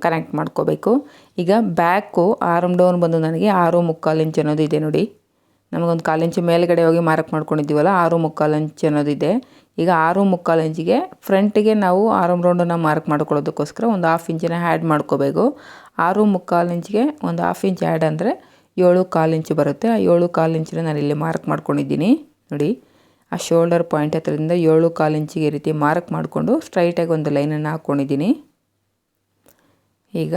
ಕನೆಕ್ಟ್ ಮಾಡ್ಕೋಬೇಕು. ಈಗ ಬ್ಯಾಕು ಆರ್ಮ್ ಡೌನ್ ಬಂದು ನನಗೆ 6.25 ಇಂಚ್ ಅನ್ನೋದು ಇದೆ ನೋಡಿ. ನಮಗೊಂದು 1/4 ಇಂಚು ಮೇಲ್ಗಡೆ ಹೋಗಿ ಮಾರ್ಕ್ ಮಾಡ್ಕೊಂಡಿದ್ದೀವಲ್ಲ 6.25 ಇಂಚ್ ಅನ್ನೋದಿದೆ. ಈಗ 6.25 ಇಂಚಿಗೆ ಫ್ರಂಟಿಗೆ ನಾವು ಆರ್ಮ್ ರೌಂಡನ್ನು ಮಾರ್ಕ್ ಮಾಡ್ಕೊಳ್ಳೋದಕ್ಕೋಸ್ಕರ ಒಂದು 1/2 ಇಂಚನ್ನ ಆ್ಯಡ್ ಮಾಡ್ಕೋಬೇಕು. 6.25 ಇಂಚಿಗೆ ಒಂದು 1/2 ಇಂಚ್ ಆ್ಯಡ್ ಅಂದರೆ 7.25 ಇಂಚು ಬರುತ್ತೆ. ಆ 7.25 ಇಂಚನ್ನ ನಾನು ಇಲ್ಲಿ ಮಾರ್ಕ್ ಮಾಡ್ಕೊಂಡಿದ್ದೀನಿ ನೋಡಿ. ಆ ಶೋಲ್ಡರ್ ಪಾಯಿಂಟ್ ಹತ್ರದಿಂದ 7.25 ಇಂಚಿಗೆ ಈ ರೀತಿ ಮಾರ್ಕ್ ಮಾಡಿಕೊಂಡು ಸ್ಟ್ರೈಟಾಗಿ ಒಂದು ಲೈನನ್ನು ಹಾಕ್ಕೊಂಡಿದ್ದೀನಿ. ಈಗ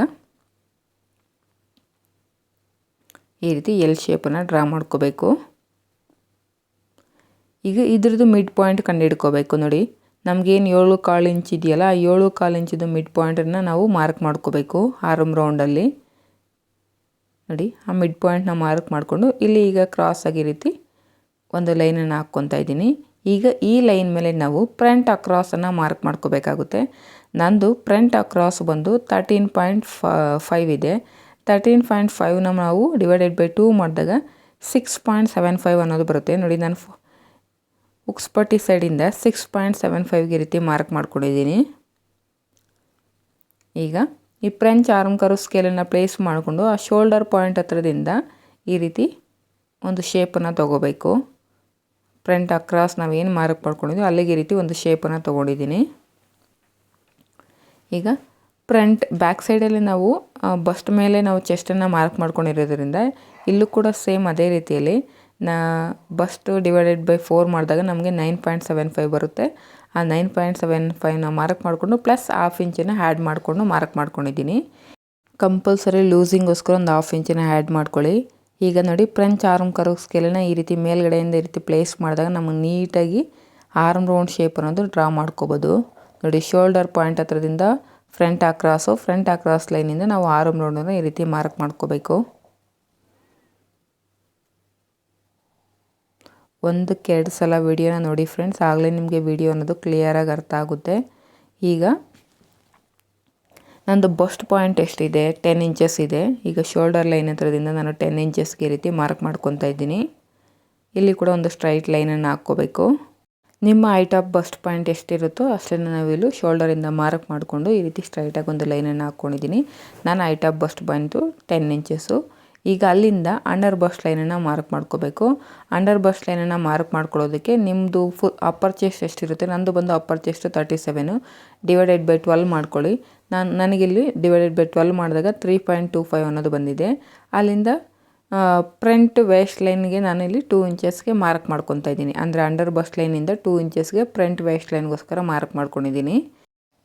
ಈ ರೀತಿ ಎಲ್ ಶೇಪನ್ನು ಡ್ರಾ ಮಾಡ್ಕೋಬೇಕು. ಈಗ ಇದ್ರದ್ದು ಮಿಡ್ ಪಾಯಿಂಟ್ ಕಂಡುಹಿಡ್ಕೋಬೇಕು ನೋಡಿ. ನಮಗೇನು 7.25 ಇಂಚ್ ಇದೆಯಲ್ಲ ಆ 7.25 ಇಂಚಿದು ಮಿಡ್ ಪಾಯಿಂಟನ್ನು ನಾವು ಮಾರ್ಕ್ ಮಾಡ್ಕೋಬೇಕು ಆರ್ಮ್ ರೌಂಡಲ್ಲಿ ನೋಡಿ. ಆ ಮಿಡ್ ಪಾಯಿಂಟ್ನ ಮಾರ್ಕ್ ಮಾಡಿಕೊಂಡು ಇಲ್ಲಿ ಈಗ ಕ್ರಾಸಾಗಿ ಈ ರೀತಿ ಒಂದು ಲೈನನ್ನು ಹಾಕ್ಕೊತಾ ಇದ್ದೀನಿ. ಈಗ ಈ ಲೈನ್ ಮೇಲೆ ನಾವು ಫ್ರಂಟ್ ಅಕ್ರಾಸನ್ನು ಮಾರ್ಕ್ ಮಾಡ್ಕೋಬೇಕಾಗುತ್ತೆ. ನಂದು ಫ್ರಂಟ್ ಅಕ್ರಾಸ್ ಬಂದು 13.5 ಇದೆ. 13.5ನ ನಾವು ಡಿವೈಡೆಡ್ ಬೈ 2 ಮಾಡಿದಾಗ 6.75 ಅನ್ನೋದು ಬರುತ್ತೆ ನೋಡಿ. ನಾನು ಉಕ್ಸ್ಪಟ್ಟಿ ಸೈಡಿಂದ 6.75ಗೆ ರೀತಿ ಮಾರ್ಕ್ ಮಾಡ್ಕೊಂಡಿದ್ದೀನಿ. ಈಗ ಈ ಫ್ರೆಂಚ್ ಆರ್ಮ್ ಕರ್ವ್ ಸ್ಕೇಲನ್ನು ಪ್ಲೇಸ್ ಮಾಡಿಕೊಂಡು ಆ ಶೋಲ್ಡರ್ ಪಾಯಿಂಟ್ ಹತ್ರದಿಂದ ಈ ರೀತಿ ಒಂದು ಶೇಪನ್ನು ತೊಗೋಬೇಕು. ಫ್ರಂಟ್ ಅಕ್ರಾಸ್ ನಾವೇನು ಮಾರ್ಕ್ ಮಾಡ್ಕೊಂಡಿದ್ದೀವಿ ಅಲ್ಲಿಗೆ ಈ ರೀತಿ ಒಂದು ಶೇಪನ್ನು ತೊಗೊಂಡಿದ್ದೀನಿ. ಈಗ ಬ್ಯಾಕ್ ಸೈಡಲ್ಲಿ ನಾವು ಬಸ್ಟ್ ಮೇಲೆ ನಾವು ಚೆಸ್ಟನ್ನು ಮಾರ್ಕ್ ಮಾಡ್ಕೊಂಡಿರೋದ್ರಿಂದ ಇಲ್ಲೂ ಕೂಡ ಸೇಮ್ ಅದೇ ರೀತಿಯಲ್ಲಿ ಬಸ್ಟ್ ಡಿವೈಡೆಡ್ ಬೈ 4 ಮಾಡಿದಾಗ ನಮಗೆ 9.75 ಬರುತ್ತೆ. ಆ 9.75ನ ಮಾರ್ಕ್ ಮಾಡಿಕೊಂಡು ಪ್ಲಸ್ 1/2 ಇಂಚನ್ನು ಆ್ಯಡ್ ಮಾಡಿಕೊಂಡು ಮಾರ್ಕ್ ಮಾಡ್ಕೊಂಡಿದ್ದೀನಿ. ಕಂಪಲ್ಸರಿ ಲೂಸಿಂಗೋಸ್ಕರ ಒಂದು 1/2 ಇಂಚನ್ನು ಆ್ಯಡ್ ಮಾಡ್ಕೊಳ್ಳಿ. ಈಗ ನೋಡಿ ಫ್ರೆಂಚ್ ಆರ್ಮ್ ಕರ್ವ್ ಸ್ಕೇಲನ್ನು ಈ ರೀತಿ ಮೇಲ್ಗಡೆಯಿಂದ ಈ ರೀತಿ ಪ್ಲೇಸ್ ಮಾಡಿದಾಗ ನಮಗೆ ನೀಟಾಗಿ ಆರ್ಮ್ ರೌಂಡ್ ಶೇಪ್ ಅನ್ನೋದು ಡ್ರಾ ಮಾಡ್ಕೋಬೋದು ನೋಡಿ. ಶೋಲ್ಡರ್ ಪಾಯಿಂಟ್ ಹತ್ರದಿಂದ ಫ್ರಂಟ್ ಅಕ್ರಾಸ್ ಲೈನಿಂದ ನಾವು ಆರ್ಮ್ ರೌಂಡನ್ನು ಈ ರೀತಿ ಮಾರ್ಕ್ ಮಾಡ್ಕೋಬೇಕು. 1-2 ಸಲ ವಿಡಿಯೋನ ನೋಡಿ ಫ್ರೆಂಡ್ಸ್, ಆಗಲೇ ನಿಮಗೆ ವಿಡಿಯೋ ಅನ್ನೋದು ಕ್ಲಿಯರಾಗಿ ಅರ್ಥ ಆಗುತ್ತೆ. ಈಗ ನಂದು ಬಸ್ಟ್ ಪಾಯಿಂಟ್ ಎಷ್ಟಿದೆ 10 ಇಂಚಸ್ ಇದೆ. ಈಗ ಶೋಲ್ಡರ್ ಲೈನ್ ಹತ್ರದಿಂದ ನಾನು 10 ಇಂಚಸ್ಗೆ ಈ ರೀತಿ ಮಾರ್ಕ್ ಮಾಡ್ಕೊತಾ ಇದ್ದೀನಿ. ಇಲ್ಲಿ ಕೂಡ ಒಂದು ಸ್ಟ್ರೈಟ್ ಲೈನನ್ನು ಹಾಕ್ಕೋಬೇಕು. ನಿಮ್ಮ ಹೈಟ್ ಆಫ್ ಬಸ್ಟ್ ಪಾಯಿಂಟ್ ಎಷ್ಟಿರುತ್ತೋ ಅಷ್ಟನ್ನು ನಾವಿಲ್ಲಿ ಶೋಲ್ಡರಿಂದ ಮಾರ್ಕ್ ಮಾಡಿಕೊಂಡು ಈ ರೀತಿ ಸ್ಟ್ರೈಟಾಗಿ ಒಂದು ಲೈನನ್ನು ಹಾಕ್ಕೊಂಡಿದ್ದೀನಿ. ನಾನು height of bust point 10 inches. ಈಗ ಅಲ್ಲಿಂದ ಅಂಡರ್ ಬಸ್ಟ್ ಲೈನನ್ನು ಮಾರ್ಕ್ ಮಾಡ್ಕೋಬೇಕು. ಅಂಡರ್ ಬಸ್ಟ್ ಲೈನನ್ನು ಮಾರ್ಕ್ ಮಾಡ್ಕೊಳ್ಳೋದಕ್ಕೆ ನಿಮ್ಮದು ಅಪ್ಪರ್ ಚೆಸ್ಟ್ ಎಷ್ಟಿರುತ್ತೆ, ನಂದು ಬಂದು ಅಪ್ಪರ್ ಚೆಸ್ಟ್ 37 ಡಿವೈಡೆಡ್ ಬೈ 12 ಮಾಡ್ಕೊಳ್ಳಿ. ನನಗಿಲ್ಲಿ ಡಿವೈಡೆಡ್ ಬೈ 12 ಮಾಡಿದಾಗ 3.25 ಅನ್ನೋದು ಬಂದಿದೆ. ಅಲ್ಲಿಂದ ಫ್ರಂಟ್ ವೇಸ್ಟ್ ಲೈನ್ಗೆ ನಾನಿಲ್ಲಿ 2 ಇಂಚಸ್ಗೆ ಮಾರ್ಕ್ ಮಾಡ್ಕೊತಾ ಇದ್ದೀನಿ. ಅಂದರೆ ಅಂಡರ್ ಬಸ್ಟ್ ಲೈನಿಂದ 2 ಇಂಚಸ್ಗೆ ಫ್ರಂಟ್ ವೇಸ್ಟ್ ಲೈನ್ಗೋಸ್ಕರ ಮಾರ್ಕ್ ಮಾಡ್ಕೊಂಡಿದ್ದೀನಿ.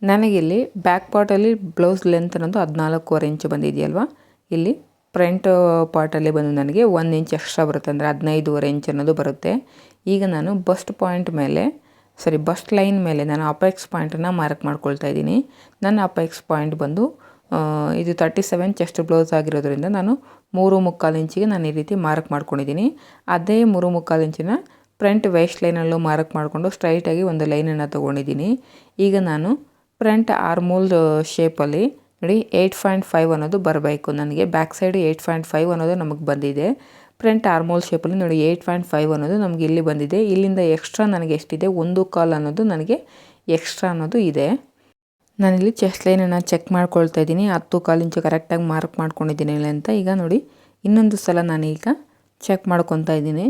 ನನಗಿಲ್ಲಿ ಬ್ಯಾಕ್ ಪಾರ್ಟಲ್ಲಿ ಬ್ಲೌಸ್ ಲೆಂತ್ ಅನ್ನೋದು 14.25 ಇಂಚು ಬಂದಿದೆಯಲ್ವ. ಇಲ್ಲಿ ಫ್ರಂಟ್ ಪಾರ್ಟಲ್ಲಿ ಬಂದು ನನಗೆ 1 ಇಂಚ್ ಎಕ್ಸ್ಟ್ರಾ ಬರುತ್ತೆ, ಅಂದರೆ 15.5 ಇಂಚ್ ಅನ್ನೋದು ಬರುತ್ತೆ. ಈಗ ನಾನು ಬಸ್ಟ್ ಲೈನ್ ಮೇಲೆ ನಾನು ಅಪೆಕ್ಸ್ ಪಾಯಿಂಟನ್ನು ಮಾರ್ಕ್ ಮಾಡ್ಕೊಳ್ತಾ ಇದ್ದೀನಿ. ನನ್ನ ಅಪೆಕ್ಸ್ ಪಾಯಿಂಟ್ ಬಂದು ಇದು 37 ಚೆಸ್ಟ್ ಬ್ಲೌಸ್ ಆಗಿರೋದ್ರಿಂದ ನಾನು 3.25 ಇಂಚಿಗೆ ನಾನು ಈ ರೀತಿ ಮಾರ್ಕ್ ಮಾಡ್ಕೊಂಡಿದ್ದೀನಿ. ಅದೇ 3.25 ಇಂಚಿನ ಫ್ರಂಟ್ ವೇಸ್ಟ್ ಲೈನಲ್ಲೂ ಮಾರ್ಕ್ ಮಾಡಿಕೊಂಡು ಸ್ಟ್ರೈಟಾಗಿ ಒಂದು ಲೈನನ್ನು ತೊಗೊಂಡಿದ್ದೀನಿ. ಈಗ ನಾನು ಫ್ರಂಟ್ ಆರ್ಮೋಲ್ ಶೇಪಲ್ಲಿ ನೋಡಿ 8.5 ಅನ್ನೋದು ಬರಬೇಕು. ನನಗೆ ಬ್ಯಾಕ್ ಸೈಡ್ 8.5 ಅನ್ನೋದು ನಮಗೆ ಬಂದಿದೆ. ಫ್ರಂಟ್ ಆರ್ಮೋಲ್ ಶೇಪಲ್ಲಿ ನೋಡಿ 8.5 ಅನ್ನೋದು ನಮಗೆ ಇಲ್ಲಿ ಬಂದಿದೆ. ಇಲ್ಲಿಂದ ಎಕ್ಸ್ಟ್ರಾ ನನಗೆ ಎಷ್ಟಿದೆ 1.25 ಅನ್ನೋದು ನನಗೆ ಎಕ್ಸ್ಟ್ರಾ ಅನ್ನೋದು ಇದೆ. ನಾನಿಲ್ಲಿ ಚೆಸ್ಟ್ ಲೈನನ್ನು ಚೆಕ್ ಮಾಡ್ಕೊಳ್ತಾ ಇದ್ದೀನಿ. 10.25 ಇಂಚು ಕರೆಕ್ಟಾಗಿ ಮಾರ್ಕ್ ಮಾಡ್ಕೊಂಡಿದ್ದೀನಿ ಅಂತ. ಈಗ ನೋಡಿ ಇನ್ನೊಂದು ಸಲ ನಾನೀಗ ಚೆಕ್ ಮಾಡ್ಕೊತಾ ಇದ್ದೀನಿ.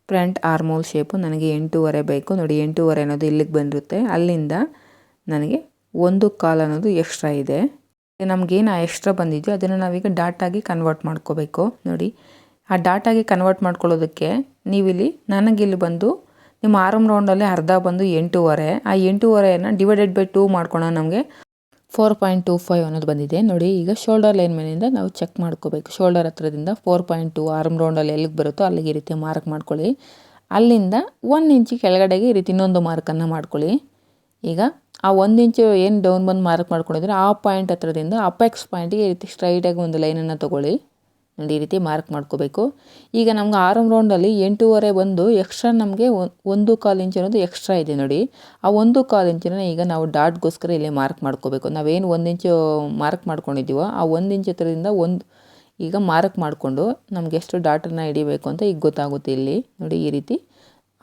ಫ್ರಂಟ್ ಆರ್ಮೋಲ್ ಶೇಪು ನನಗೆ 8.25 ಬೇಕು ನೋಡಿ. 8.25 ಅನ್ನೋದು ಇಲ್ಲಿಗೆ ಬಂದಿರುತ್ತೆ. ಅಲ್ಲಿಂದ ನನಗೆ 1.25 ಅನ್ನೋದು ಎಕ್ಸ್ಟ್ರಾ ಇದೆ. ನಮಗೇನು ಎಕ್ಸ್ಟ್ರಾ ಬಂದಿದೆಯೋ ಅದನ್ನು ನಾವೀಗ ಡಾಟಾಗಿ ಕನ್ವರ್ಟ್ ಮಾಡ್ಕೋಬೇಕು ನೋಡಿ. ಆ ಡಾಟಾಗಿ ಕನ್ವರ್ಟ್ ಮಾಡ್ಕೊಳ್ಳೋದಕ್ಕೆ ನೀವಿಲ್ಲಿ ನನಗಿಲ್ಲಿ ಬಂದು ನಿಮ್ಮ ಆರ್ಮ್ ರೌಂಡಲ್ಲಿ ಅರ್ಧ ಬಂದು 8.25, ಆ 8.25ನ ಡಿವೈಡೆಡ್ ಬೈ 2 ಮಾಡ್ಕೊಳ್ಳೋ ನಮಗೆ 4.25 ಅನ್ನೋದು ಬಂದಿದೆ ನೋಡಿ. ಈಗ ಶೋಲ್ಡರ್ ಲೈನ್ ಮೇಲಿಂದ ನಾವು ಚೆಕ್ ಮಾಡ್ಕೋಬೇಕು. ಶೋಲ್ಡರ್ ಹತ್ರದಿಂದ 4.2 ಆರ್ಮ್ ರೌಂಡಲ್ಲಿ ಎಲ್ಲಿಗೆ ಬರುತ್ತೋ ಅಲ್ಲಿಗೆ ಈ ರೀತಿ ಮಾರ್ಕ್ ಮಾಡ್ಕೊಳ್ಳಿ. ಅಲ್ಲಿಂದ 1 ಇಂಚು ಕೆಳಗಡೆಗೆ ಈ ರೀತಿ ಇನ್ನೊಂದು ಮಾರ್ಕನ್ನು ಮಾಡ್ಕೊಳ್ಳಿ. ಈಗ ಆ 1 ಇಂಚು ಏನು ಡೌನ್ ಬಂದು ಮಾರ್ಕ್ ಮಾಡ್ಕೊಂಡಿದ್ರೆ ಆ ಪಾಯಿಂಟ್ ಹತ್ರದಿಂದ ಅಪೆಕ್ಸ್ ಪಾಯಿಂಟಿಗೆ ಈ ರೀತಿ ಸ್ಟ್ರೈಟಾಗಿ ಒಂದು ಲೈನನ್ನು ತೊಗೊಳ್ಳಿ. ನೋಡಿ ಈ ರೀತಿ ಮಾರ್ಕ್ ಮಾಡ್ಕೋಬೇಕು. ಈಗ ನಮ್ಗೆ ಆರ್ಮ್ ರೌಂಡಲ್ಲಿ 8.5 ಬಂದು ಎಕ್ಸ್ಟ್ರಾ ನಮಗೆ 1.25 ಇಂಚ್ ಅನ್ನೋದು ಎಕ್ಸ್ಟ್ರಾ ಇದೆ ನೋಡಿ. ಆ 1.25 ಇಂಚನ್ನ ಈಗ ನಾವು ಡಾಟ್ಗೋಸ್ಕರ ಇಲ್ಲಿ ಮಾರ್ಕ್ ಮಾಡ್ಕೋಬೇಕು. ನಾವೇನು 1 ಇಂಚು ಮಾರ್ಕ್ ಮಾಡ್ಕೊಂಡಿದ್ದೀವೋ ಆ 1 ಇಂಚ್ ಹತ್ರದಿಂದ ಈಗ ಮಾರ್ಕ್ ಮಾಡಿಕೊಂಡು ನಮ್ಗೆ ಎಷ್ಟು ಡಾಟನ್ನು ಹಿಡಿಬೇಕು ಅಂತ ಈಗ ಗೊತ್ತಾಗುತ್ತೆ. ಇಲ್ಲಿ ನೋಡಿ ಈ ರೀತಿ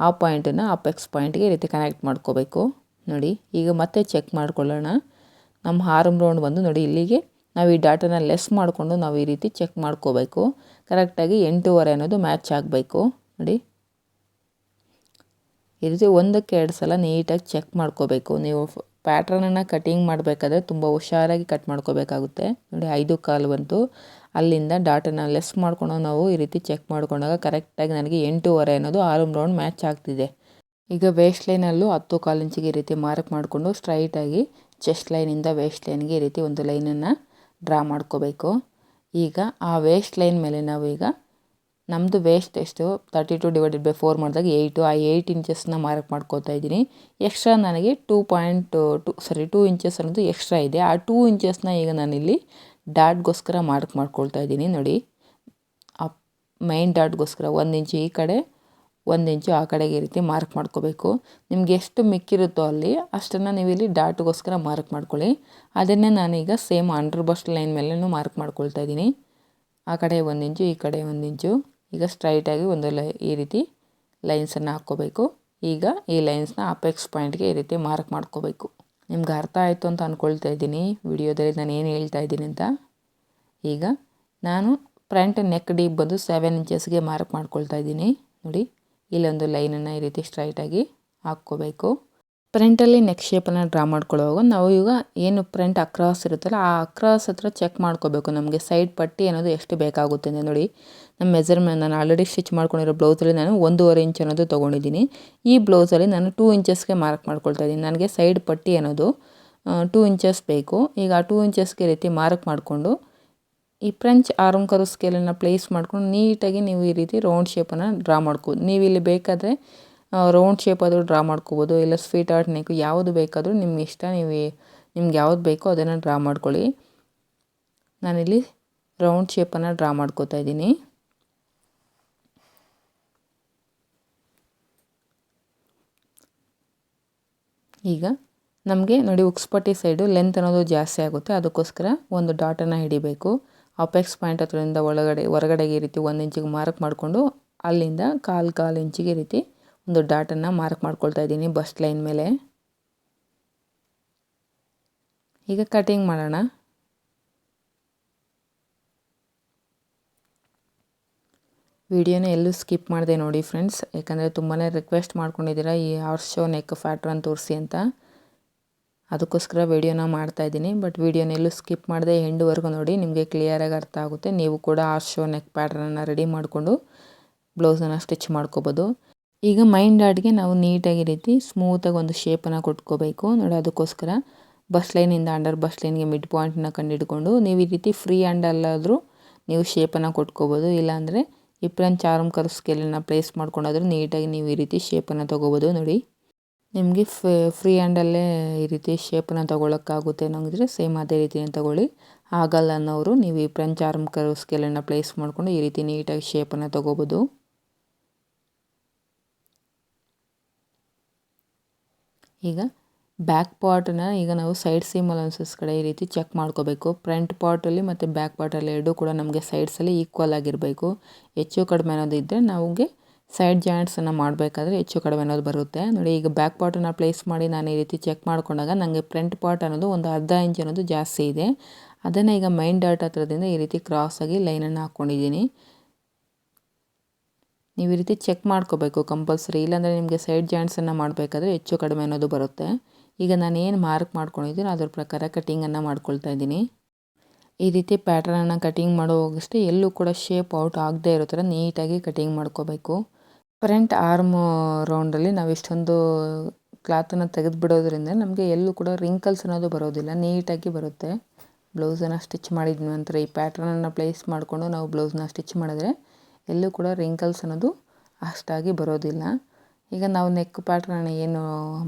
ಆ ಪಾಯಿಂಟನ್ನು ಅಪೆಕ್ಸ್ ಪಾಯಿಂಟ್ಗೆ ಈ ರೀತಿ ಕನೆಕ್ಟ್ ಮಾಡ್ಕೋಬೇಕು. ನೋಡಿ ಈಗ ಮತ್ತೆ ಚೆಕ್ ಮಾಡ್ಕೊಳ್ಳೋಣ. ನಮ್ಮ ಆರ್ಮ್ ರೌಂಡ್ ಬಂದು ನೋಡಿ ಇಲ್ಲಿಗೆ ನಾವು ಈ ಡಾಟನ್ನ ಲೆಸ್ ಮಾಡಿಕೊಂಡು ನಾವು ಈ ರೀತಿ ಚೆಕ್ ಮಾಡ್ಕೋಬೇಕು. ಕರೆಕ್ಟಾಗಿ 8.5 ಅನ್ನೋದು ಮ್ಯಾಚ್ ಆಗಬೇಕು. ನೋಡಿ ಈ ರೀತಿ 1ಕ್ಕೆ 2 ಸಲ ನೀಟಾಗಿ ಚೆಕ್ ಮಾಡ್ಕೋಬೇಕು. ನೀವು ಪ್ಯಾಟ್ರನನ್ನು ಕಟಿಂಗ್ ಮಾಡಬೇಕಾದ್ರೆ ತುಂಬ ಹುಷಾರಾಗಿ ಕಟ್ ಮಾಡ್ಕೋಬೇಕಾಗುತ್ತೆ. ನೋಡಿ 5.25 ಬಂತು. ಅಲ್ಲಿಂದ ಡಾಟನ್ನು ಲೆಸ್ ಮಾಡ್ಕೊಂಡು ನಾವು ಈ ರೀತಿ ಚೆಕ್ ಮಾಡ್ಕೊಂಡಾಗ ಕರೆಕ್ಟಾಗಿ ನನಗೆ 8.5 ಅನ್ನೋದು ಆರ್ಮ್ ರೌಂಡ್ ಮ್ಯಾಚ್ ಆಗ್ತಿದೆ. ಈಗ ವೇಸ್ಟ್ ಲೈನಲ್ಲೂ 10.25 ಇಂಚಿಗೆ ಈ ರೀತಿ ಮಾರ್ಕ್ ಮಾಡಿಕೊಂಡು ಸ್ಟ್ರೈಟಾಗಿ ಚೆಸ್ಟ್ ಲೈನಿಂದ ವೇಸ್ಟ್ ಲೈನ್ಗೆ ಈ ರೀತಿ ಒಂದು ಲೈನನ್ನು ಡ್ರಾ ಮಾಡ್ಕೋಬೇಕು. ಈಗ ಆ ವೇಸ್ಟ್ ಲೈನ್ ಮೇಲೆ ನಾವು ಈಗ ನಮ್ಮದು ವೇಸ್ಟ್ ಎಷ್ಟು 32/4 ಮಾಡಿದಾಗ 8 ಆ 8 ಇಂಚಸ್ನ ಮಾರ್ಕ್ ಮಾಡ್ಕೋತಾ ಇದ್ದೀನಿ. ಎಕ್ಸ್ಟ್ರಾ ನನಗೆ 2 ಇಂಚಸ್ ಅನ್ನೋದು ಎಕ್ಸ್ಟ್ರಾ ಇದೆ. ಆ 2 ಇಂಚಸ್ನ ಈಗ ನಾನಿಲ್ಲಿ ಡಾಟ್ಗೋಸ್ಕರ ಮಾರ್ಕ್ ಮಾಡ್ಕೊಳ್ತಾ ಇದ್ದೀನಿ. ನೋಡಿ ಆ ಮೈನ್ ಡಾಟ್ಗೋಸ್ಕರ 1 ಇಂಚು ಈ ಕಡೆ 1 ಇಂಚು ಆ ಕಡೆಗೆ ಈ ರೀತಿ ಮಾರ್ಕ್ ಮಾಡ್ಕೋಬೇಕು. ನಿಮ್ಗೆ ಎಷ್ಟು ಮಿಕ್ಕಿರುತ್ತೋ ಅಲ್ಲಿ ಅಷ್ಟನ್ನು ನೀವು ಇಲ್ಲಿ ಡಾಟ್ಗೋಸ್ಕರ ಮಾರ್ಕ್ ಮಾಡ್ಕೊಳ್ಳಿ. ಅದನ್ನೇ ನಾನೀಗ ಸೇಮ್ ಅಂಡರ್ ಬಸ್ಟ್ ಲೈನ್ ಮೇಲೂ ಮಾರ್ಕ್ ಮಾಡ್ಕೊಳ್ತಾ ಇದ್ದೀನಿ. ಆ ಕಡೆ 1 ಇಂಚು ಈ ಕಡೆ 1 ಇಂಚು ಈಗ ಸ್ಟ್ರೈಟಾಗಿ ಒಂದು ಈ ರೀತಿ ಲೈನ್ಸನ್ನು ಹಾಕ್ಕೋಬೇಕು. ಈಗ ಈ ಲೈನ್ಸ್ನ ಅಪೆಕ್ಸ್ ಪಾಯಿಂಟ್ಗೆ ಈ ರೀತಿ ಮಾರ್ಕ್ ಮಾಡ್ಕೋಬೇಕು. ನಿಮ್ಗೆ ಅರ್ಥ ಆಯಿತು ಅಂತ ಅಂದ್ಕೊಳ್ತಾ ಇದ್ದೀನಿ ವಿಡಿಯೋದಲ್ಲಿ ನಾನು ಏನು ಹೇಳ್ತಾ ಇದ್ದೀನಿ ಅಂತ. ಈಗ ನಾನು ಫ್ರಂಟ್ ನೆಕ್ ಡೀಪ್ ಬಂದು 7 ಇಂಚಸ್ಗೆ ಮಾರ್ಕ್ ಮಾಡ್ಕೊಳ್ತಾ ಇದ್ದೀನಿ. ನೋಡಿ ಇಲ್ಲೊಂದು ಲೈನನ್ನು ಈ ರೀತಿ ಸ್ಟ್ರೈಟಾಗಿ ಹಾಕ್ಕೋಬೇಕು. ಫ್ರಂಟಲ್ಲಿ ನೆಕ್ ಶೇಪನ್ನು ಡ್ರಾ ಮಾಡ್ಕೊಳ್ಳುವಾಗ ನಾವು ಈಗ ಏನು ಫ್ರಂಟ್ ಅಕ್ರಾಸ್ ಇರುತ್ತಲ್ಲ ಆ ಅಕ್ರಾಸ್ ಹತ್ರ ಚೆಕ್ ಮಾಡ್ಕೋಬೇಕು. ನಮಗೆ ಸೈಡ್ ಪಟ್ಟಿ ಅನ್ನೋದು ಎಷ್ಟು ಬೇಕಾಗುತ್ತೆ ಅಂತ ನೋಡಿ. ನಮ್ಮ ಮೆಜರ್ಮೆಂಟ್ ನಾನು ಆಲ್ರೆಡಿ ಸ್ಟಿಚ್ ಮಾಡ್ಕೊಂಡಿರೋ ಬ್ಲೌಸಲ್ಲಿ ನಾನು 1.5 ಇಂಚ್ ಅನ್ನೋದು ತೊಗೊಂಡಿದ್ದೀನಿ. ಈ ಬ್ಲೌಸಲ್ಲಿ ನಾನು 2 ಇಂಚಸ್ಗೆ ಮಾರ್ಕ್ ಮಾಡ್ಕೊಳ್ತಾ ಇದ್ದೀನಿ. ನನಗೆ ಸೈಡ್ ಪಟ್ಟಿ ಅನ್ನೋದು 2 ಇಂಚಸ್ ಬೇಕು. ಈಗ ಆ 2 ಇಂಚಸ್ಗೆ ರೀತಿ ಮಾರ್ಕ್ ಮಾಡಿಕೊಂಡು ಈ ಫ್ರೆಂಚ್ ಆರ್ಮ್ ಕರ್ವ್ ಸ್ಕೇಲನ್ನು ಪ್ಲೇಸ್ ಮಾಡ್ಕೊಂಡು ನೀಟಾಗಿ ನೀವು ಈ ರೀತಿ ರೌಂಡ್ ಶೇಪನ್ನು ಡ್ರಾ ಮಾಡ್ಕೋಬೋದು. ನೀವು ಇಲ್ಲಿ ಬೇಕಾದರೆ ರೌಂಡ್ ಶೇಪ್ ಆದರೂ ಡ್ರಾ ಮಾಡ್ಕೋಬೋದು, ಇಲ್ಲ ಸ್ವೀಟ್ ಆರ್ಟ್ ನೆಕ್ ಯಾವುದು ಬೇಕಾದರೂ ನಿಮ್ಮ ಇಷ್ಟ. ನಿಮ್ಗೆ ಯಾವ್ದು ಬೇಕೋ ಅದನ್ನು ಡ್ರಾ ಮಾಡ್ಕೊಳ್ಳಿ. ನಾನಿಲ್ಲಿ ರೌಂಡ್ ಶೇಪನ್ನು ಡ್ರಾ ಮಾಡ್ಕೋತಾ ಇದ್ದೀನಿ. ಈಗ ನಮಗೆ ನೋಡಿ ಉಕ್ಸ್ಪಟ್ಟಿ ಸೈಡು ಲೆಂತ್ ಅನ್ನೋದು ಜಾಸ್ತಿ ಆಗುತ್ತೆ. ಅದಕ್ಕೋಸ್ಕರ ಒಂದು ಡಾಟನ್ನು ಹಿಡಿಬೇಕು. ಅಪೆಕ್ಸ್ ಪಾಯಿಂಟ್ ಹತ್ರದಿಂದ ಹೊರಗಡೆಗೆ ಈ ರೀತಿ 1 ಇಂಚಿಗೆ ಮಾರ್ಕ್ ಮಾಡಿಕೊಂಡು ಅಲ್ಲಿಂದ 1.25 ಇಂಚಿಗೆ ಈ ರೀತಿ ಒಂದು ಡಾಟನ್ನು ಮಾರ್ಕ್ ಮಾಡ್ಕೊಳ್ತಾ ಇದ್ದೀನಿ ಬಸ್ಟ್ ಲೈನ್ ಮೇಲೆ. ಈಗ ಕಟಿಂಗ್ ಮಾಡೋಣ. ವಿಡಿಯೋನ ಎಲ್ಲೂ ಸ್ಕಿಪ್ ಮಾಡಿದೆ ನೋಡಿ ಫ್ರೆಂಡ್ಸ್, ಯಾಕಂದರೆ ತುಂಬಾ ರಿಕ್ವೆಸ್ಟ್ ಮಾಡ್ಕೊಂಡಿದ್ದೀರಾ ಈ ಹಾರ್ಸ್ ಶೋ ನೆಕ್ ಪ್ಯಾಟ್ರನ್ ತೋರಿಸಿ ಅಂತ. ಅದಕ್ಕೋಸ್ಕರ ವಿಡಿಯೋನ ಮಾಡ್ತಾಯಿದ್ದೀನಿ. ಬಟ್ ವಿಡಿಯೋನ ಎಲ್ಲೂ ಸ್ಕಿಪ್ ಮಾಡದೆ ಎಂಡ್ವರೆಗೂ ನೋಡಿ, ನಿಮಗೆ ಕ್ಲಿಯರಾಗಿ ಅರ್ಥ ಆಗುತ್ತೆ. ನೀವು ಕೂಡ ಹಾರ್ಸ್ ಶೋ ನೆಕ್ ಪ್ಯಾಟ್ರನ್ನ ರೆಡಿ ಮಾಡಿಕೊಂಡು ಬ್ಲೌಸನ್ನು ಸ್ಟಿಚ್ ಮಾಡ್ಕೋಬೋದು. ಈಗ ಮೈನ್ ಡಾಟ್ಗೆ ನಾವು ನೀಟಾಗಿ ರೀತಿ ಸ್ಮೂತಾಗಿ ಒಂದು ಶೇಪನ್ನು ಕೊಟ್ಕೋಬೇಕು ನೋಡಿ. ಅದಕ್ಕೋಸ್ಕರ ಬಸ್ ಲೈನಿಂದ ಅಂಡರ್ ಬಸ್ ಲೈನ್ಗೆ ಮಿಡ್ ಪಾಯಿಂಟನ್ನ ಕಂಡುಹಿಡ್ಕೊಂಡು ನೀವು ಈ ರೀತಿ ಫ್ರೀ ಹ್ಯಾಂಡಲ್ಲಾದರೂ ನೀವು ಶೇಪನ್ನು ಕೊಟ್ಕೋಬೋದು. ಇಲ್ಲಾಂದರೆ ಈ ಫ್ರೆಂಚ್ ಆರ್ಮ್ ಕರ್ವ್ ಸ್ಕೇಲನ್ನು ಪ್ಲೇಸ್ ಮಾಡ್ಕೊಂಡಾದರೂ ನೀಟಾಗಿ ನೀವು ಈ ರೀತಿ ಶೇಪನ್ನು ತೊಗೋಬೋದು. ನೋಡಿ ನಿಮಗೆ ಫ್ರೀ ಹ್ಯಾಂಡಲ್ಲೇ ಈ ರೀತಿ ಶೇಪನ್ನು ತೊಗೊಳಕ್ಕಾಗುತ್ತೆ ಅನ್ನೋಂಗಿದ್ರೆ ಸೇಮ್ ಅದೇ ರೀತಿನೇ ತೊಗೊಳ್ಳಿ. ಆಗಲ್ಲ ಅನ್ನೋರು ನೀವು ಈ ಫ್ರೆಂಚ್ ಆರ್ಮ್ ಕರ್ವ್ ಸ್ಕೇಲನ್ನು ಪ್ಲೇಸ್ ಮಾಡಿಕೊಂಡು ಈ ರೀತಿ ನೀಟಾಗಿ ಶೇಪನ್ನು ತೊಗೋಬೋದು. ಈಗ ಬ್ಯಾಕ್ ಪಾರ್ಟನ್ನ ಈಗ ನಾವು ಸೈಡ್ ಸೀಮ್ ಅಲೌನ್ಸಸ್ ಕಡೆ ಈ ರೀತಿ ಚೆಕ್ ಮಾಡ್ಕೋಬೇಕು. ಫ್ರಂಟ್ ಪಾರ್ಟಲ್ಲಿ ಮತ್ತು ಬ್ಯಾಕ್ ಪಾರ್ಟಲ್ಲಿ ಎರಡೂ ಕೂಡ ನಮಗೆ ಸೈಡ್ಸಲ್ಲಿ ಈಕ್ವಲ್ ಆಗಿರಬೇಕು. ಹೆಚ್ಚು ಕಡಿಮೆ ಅನ್ನೋದು ಇದ್ದರೆ ನಮಗೆ ಸೈಡ್ ಜಾಯಿಂಟ್ಸನ್ನು ಮಾಡಬೇಕಾದ್ರೆ ಹೆಚ್ಚು ಕಡಿಮೆ ಅನ್ನೋದು ಬರುತ್ತೆ ನೋಡಿ. ಈಗ ಬ್ಯಾಕ್ ಪಾರ್ಟನ್ನು ಪ್ಲೇಸ್ ಮಾಡಿ ನಾನು ಈ ರೀತಿ ಚೆಕ್ ಮಾಡ್ಕೊಂಡಾಗ ನನಗೆ ಫ್ರಂಟ್ ಪಾರ್ಟ್ ಅನ್ನೋದು ಒಂದು 1/2 ಇಂಚ್ ಅನ್ನೋದು ಜಾಸ್ತಿ ಇದೆ. ಅದನ್ನು ಈಗ ಮೈನ್ ಡಾಟ್ ಹತ್ರದಿಂದ ಈ ರೀತಿ ಕ್ರಾಸಾಗಿ ಲೈನನ್ನು ಹಾಕ್ಕೊಂಡಿದ್ದೀನಿ. ನೀವು ಈ ರೀತಿ ಚೆಕ್ ಮಾಡ್ಕೋಬೇಕು ಕಂಪಲ್ಸರಿ, ಇಲ್ಲಾಂದರೆ ನಿಮಗೆ ಸೈಡ್ ಜಾಯಿಂಟ್ಸನ್ನು ಮಾಡಬೇಕಾದ್ರೆ ಹೆಚ್ಚು ಕಡಿಮೆ ಅನ್ನೋದು ಬರುತ್ತೆ. ಈಗ ನಾನು ಏನು ಮಾರ್ಕ್ ಮಾಡ್ಕೊಂಡಿದ್ದೀನಿ ಅದ್ರ ಪ್ರಕಾರ ಕಟಿಂಗನ್ನು ಮಾಡ್ಕೊಳ್ತಾ ಇದ್ದೀನಿ. ಈ ರೀತಿ ಪ್ಯಾಟ್ರನನ್ನು ಕಟಿಂಗ್ ಮಾಡುವಾಗಷ್ಟೇ ಎಲ್ಲೂ ಕೂಡ ಶೇಪ್ ಔಟ್ ಆಗದೆ ಇರೋ ಥರ ನೀಟಾಗಿ ಕಟಿಂಗ್ ಮಾಡ್ಕೋಬೇಕು. ಫ್ರಂಟ್ ಆರ್ಮ್ ರೌಂಡಲ್ಲಿ ನಾವು ಇಷ್ಟೊಂದು ಕ್ಲಾತನ್ನು ತೆಗೆದು ಬಿಡೋದ್ರಿಂದ ನಮಗೆ ಎಲ್ಲೂ ಕೂಡ ರಿಂಕಲ್ಸ್ ಅನ್ನೋದು ಬರೋದಿಲ್ಲ, ನೀಟಾಗಿ ಬರುತ್ತೆ. ಬ್ಲೌಸನ್ನು ಸ್ಟಿಚ್ ಮಾಡಿದ ನಂತರ ಈ ಪ್ಯಾಟ್ರನನ್ನು ಪ್ಲೇಸ್ ಮಾಡಿಕೊಂಡು ನಾವು ಬ್ಲೌಸ್ನ ಸ್ಟಿಚ್ ಮಾಡಿದ್ರೆ ಎಲ್ಲೂ ಕೂಡ ರಿಂಕಲ್ಸ್ ಅನ್ನೋದು ಅಷ್ಟಾಗಿ ಬರೋದಿಲ್ಲ. ಈಗ ನಾವು ನೆಕ್ ಪ್ಯಾಟ್ರನ್ ಏನು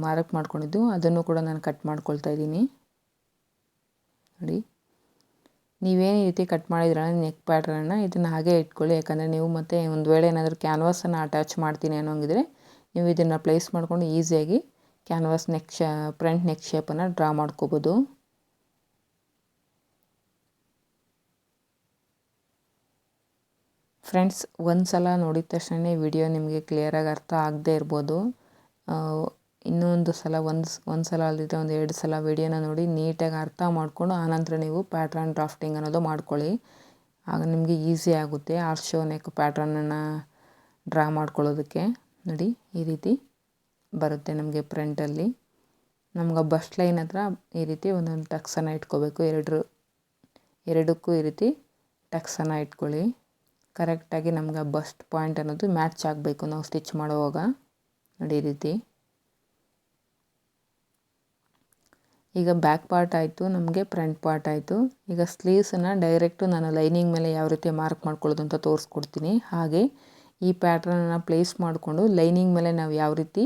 ಮಾರ್ಕ್ ಮಾಡ್ಕೊಂಡಿದ್ದು ಅದನ್ನು ಕೂಡ ನಾನು ಕಟ್ ಮಾಡ್ಕೊಳ್ತಾ ಇದ್ದೀನಿ. ನೋಡಿ, ನೀವೇನು ಈ ರೀತಿ ಕಟ್ ಮಾಡಿದ್ರಲ್ಲ ನೆಕ್ ಪ್ಯಾಟ್ರನ್ನ ಇದನ್ನು ಹಾಗೆ ಇಟ್ಕೊಳ್ಳಿ. ಯಾಕಂದರೆ ನೀವು ಮತ್ತೆ ಒಂದು ವೇಳೆ ಏನಾದರೂ ಕ್ಯಾನ್ವಾಸನ್ನು ಅಟ್ಯಾಚ್ ಮಾಡ್ತೀನಿ ಅನ್ನೋಂಗಿದ್ರೆ ನೀವು ಇದನ್ನು ಪ್ಲೇಸ್ ಮಾಡಿಕೊಂಡು ಈಸಿಯಾಗಿ ಕ್ಯಾನ್ವಾಸ್ ಫ್ರಂಟ್ ನೆಕ್ ಶೇಪನ್ನು ಡ್ರಾ ಮಾಡ್ಕೋಬೋದು. ಫ್ರೆಂಡ್ಸ್, ಒಂದು ಸಲ ನೋಡಿದ ತಕ್ಷಣ ವಿಡಿಯೋ ನಿಮಗೆ ಕ್ಲಿಯರಾಗಿ ಅರ್ಥ ಆಗದೇ ಇರ್ಬೋದು. ಇನ್ನೊಂದು ಸಲ ಒಂದು ಸಲ ಅಲ್ಲದಿದ್ದರೆ ಒಂದು 2 ಸಲ ವಿಡಿಯೋನ ನೋಡಿ ನೀಟಾಗಿ ಅರ್ಥ ಮಾಡಿಕೊಂಡು ಆನಂತರ ನೀವು ಪ್ಯಾಟ್ರನ್ ಡ್ರಾಫ್ಟಿಂಗ್ ಅನ್ನೋದು ಮಾಡ್ಕೊಳ್ಳಿ. ಆಗ ನಿಮಗೆ ಈಸಿ ಆಗುತ್ತೆ ಆರ್ಶೋ ನೆಕ್ ಪ್ಯಾಟ್ರನನ್ನು ಡ್ರಾ ಮಾಡ್ಕೊಳ್ಳೋದಕ್ಕೆ. ನೋಡಿ, ಈ ರೀತಿ ಬರುತ್ತೆ ನಮಗೆ ಫ್ರಂಟಲ್ಲಿ. ನಮ್ಗೆ ಬಸ್ಟ್ ಲೈನ್ ಹತ್ರ ಈ ರೀತಿ ಒಂದೊಂದು ಟಕ್ಸನ್ನು ಇಟ್ಕೋಬೇಕು. ಎರಡಕ್ಕೂ ಈ ರೀತಿ ಟಕ್ಸನ್ನು ಇಟ್ಕೊಳ್ಳಿ. ಕರೆಕ್ಟಾಗಿ ನಮ್ಗೆ ಬಸ್ಟ್ ಪಾಯಿಂಟ್ ಅನ್ನೋದು ಮ್ಯಾಚ್ ಆಗಬೇಕು ನಾವು ಸ್ಟಿಚ್ ಮಾಡುವಾಗ. ನೋಡಿ, ಈ ರೀತಿ. ಈಗ ಬ್ಯಾಕ್ ಪಾರ್ಟ್ ಆಯಿತು, ನಮಗೆ ಫ್ರಂಟ್ ಪಾರ್ಟ್ ಆಯಿತು. ಈಗ ಸ್ಲೀವ್ಸನ್ನು ಡೈರೆಕ್ಟು ನಾನು ಲೈನಿಂಗ್ ಮೇಲೆ ಯಾವ ರೀತಿ ಮಾರ್ಕ್ ಮಾಡ್ಕೊಳ್ಳೋದು ಅಂತ ತೋರಿಸ್ಕೊಡ್ತೀನಿ. ಹಾಗೆ ಈ ಪ್ಯಾಟ್ರನನ್ನು ಪ್ಲೇಸ್ ಮಾಡಿಕೊಂಡು ಲೈನಿಂಗ್ ಮೇಲೆ ನಾವು ಯಾವ ರೀತಿ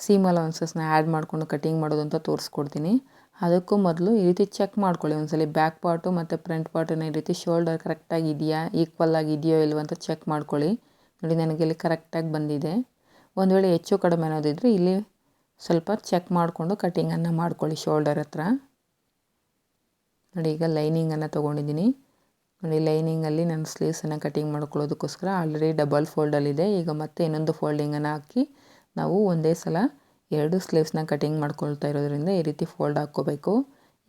ಸೀಮ್ ಅಲೌನ್ಸಸ್ನ ಆ್ಯಡ್ ಮಾಡಿಕೊಂಡು ಕಟಿಂಗ್ ಮಾಡೋದು ಅಂತ ತೋರಿಸ್ಕೊಡ್ತೀನಿ. ಅದಕ್ಕೂ ಮೊದಲು ಈ ರೀತಿ ಚೆಕ್ ಮಾಡ್ಕೊಳ್ಳಿ ಒಂದ್ಸಲ ಬ್ಯಾಕ್ ಪಾರ್ಟು ಮತ್ತು ಫ್ರಂಟ್ ಪಾರ್ಟನ್ನು ಈ ರೀತಿ ಶೋಲ್ಡರ್ ಕರೆಕ್ಟಾಗಿ ಇದೆಯಾ, ಈಕ್ವಲ್ ಆಗಿ ಇದೆಯೋ ಇಲ್ವೋ ಅಂತ ಚೆಕ್ ಮಾಡ್ಕೊಳ್ಳಿ. ನೋಡಿ, ನನಗೆ ಇಲ್ಲಿ ಕರೆಕ್ಟಾಗಿ ಬಂದಿದೆ. ಒಂದು ವೇಳೆ ಹೆಚ್ಚು ಕಡಿಮೆ ಅನ್ನೋದಿದ್ದರೆ ಇಲ್ಲಿ ಸ್ವಲ್ಪ ಚೆಕ್ ಮಾಡಿಕೊಂಡು ಕಟಿಂಗನ್ನು ಮಾಡ್ಕೊಳ್ಳಿ ಶೋಲ್ಡರ್ ಹತ್ರ. ನೋಡಿ, ಈಗ ಲೈನಿಂಗನ್ನು ತೊಗೊಂಡಿದ್ದೀನಿ. ನೋಡಿ, ಲೈನಿಂಗಲ್ಲಿ ನಾನು ಸ್ಲೀವ್ಸನ್ನು ಕಟಿಂಗ್ ಮಾಡ್ಕೊಳ್ಳೋದಕ್ಕೋಸ್ಕರ ಆಲ್ರೆಡಿ ಡಬಲ್ ಫೋಲ್ಡಲ್ಲಿದೆ. ಈಗ ಮತ್ತೆ ಇನ್ನೊಂದು ಫೋಲ್ಡಿಂಗನ್ನು ಹಾಕಿ ನಾವು ಒಂದೇ ಸಲ 2 ಸ್ಲೀವ್ಸ್ನ ಕಟಿಂಗ್ ಮಾಡ್ಕೊಳ್ತಾ ಇರೋದ್ರಿಂದ ಈ ರೀತಿ ಫೋಲ್ಡ್ ಹಾಕ್ಕೋಬೇಕು.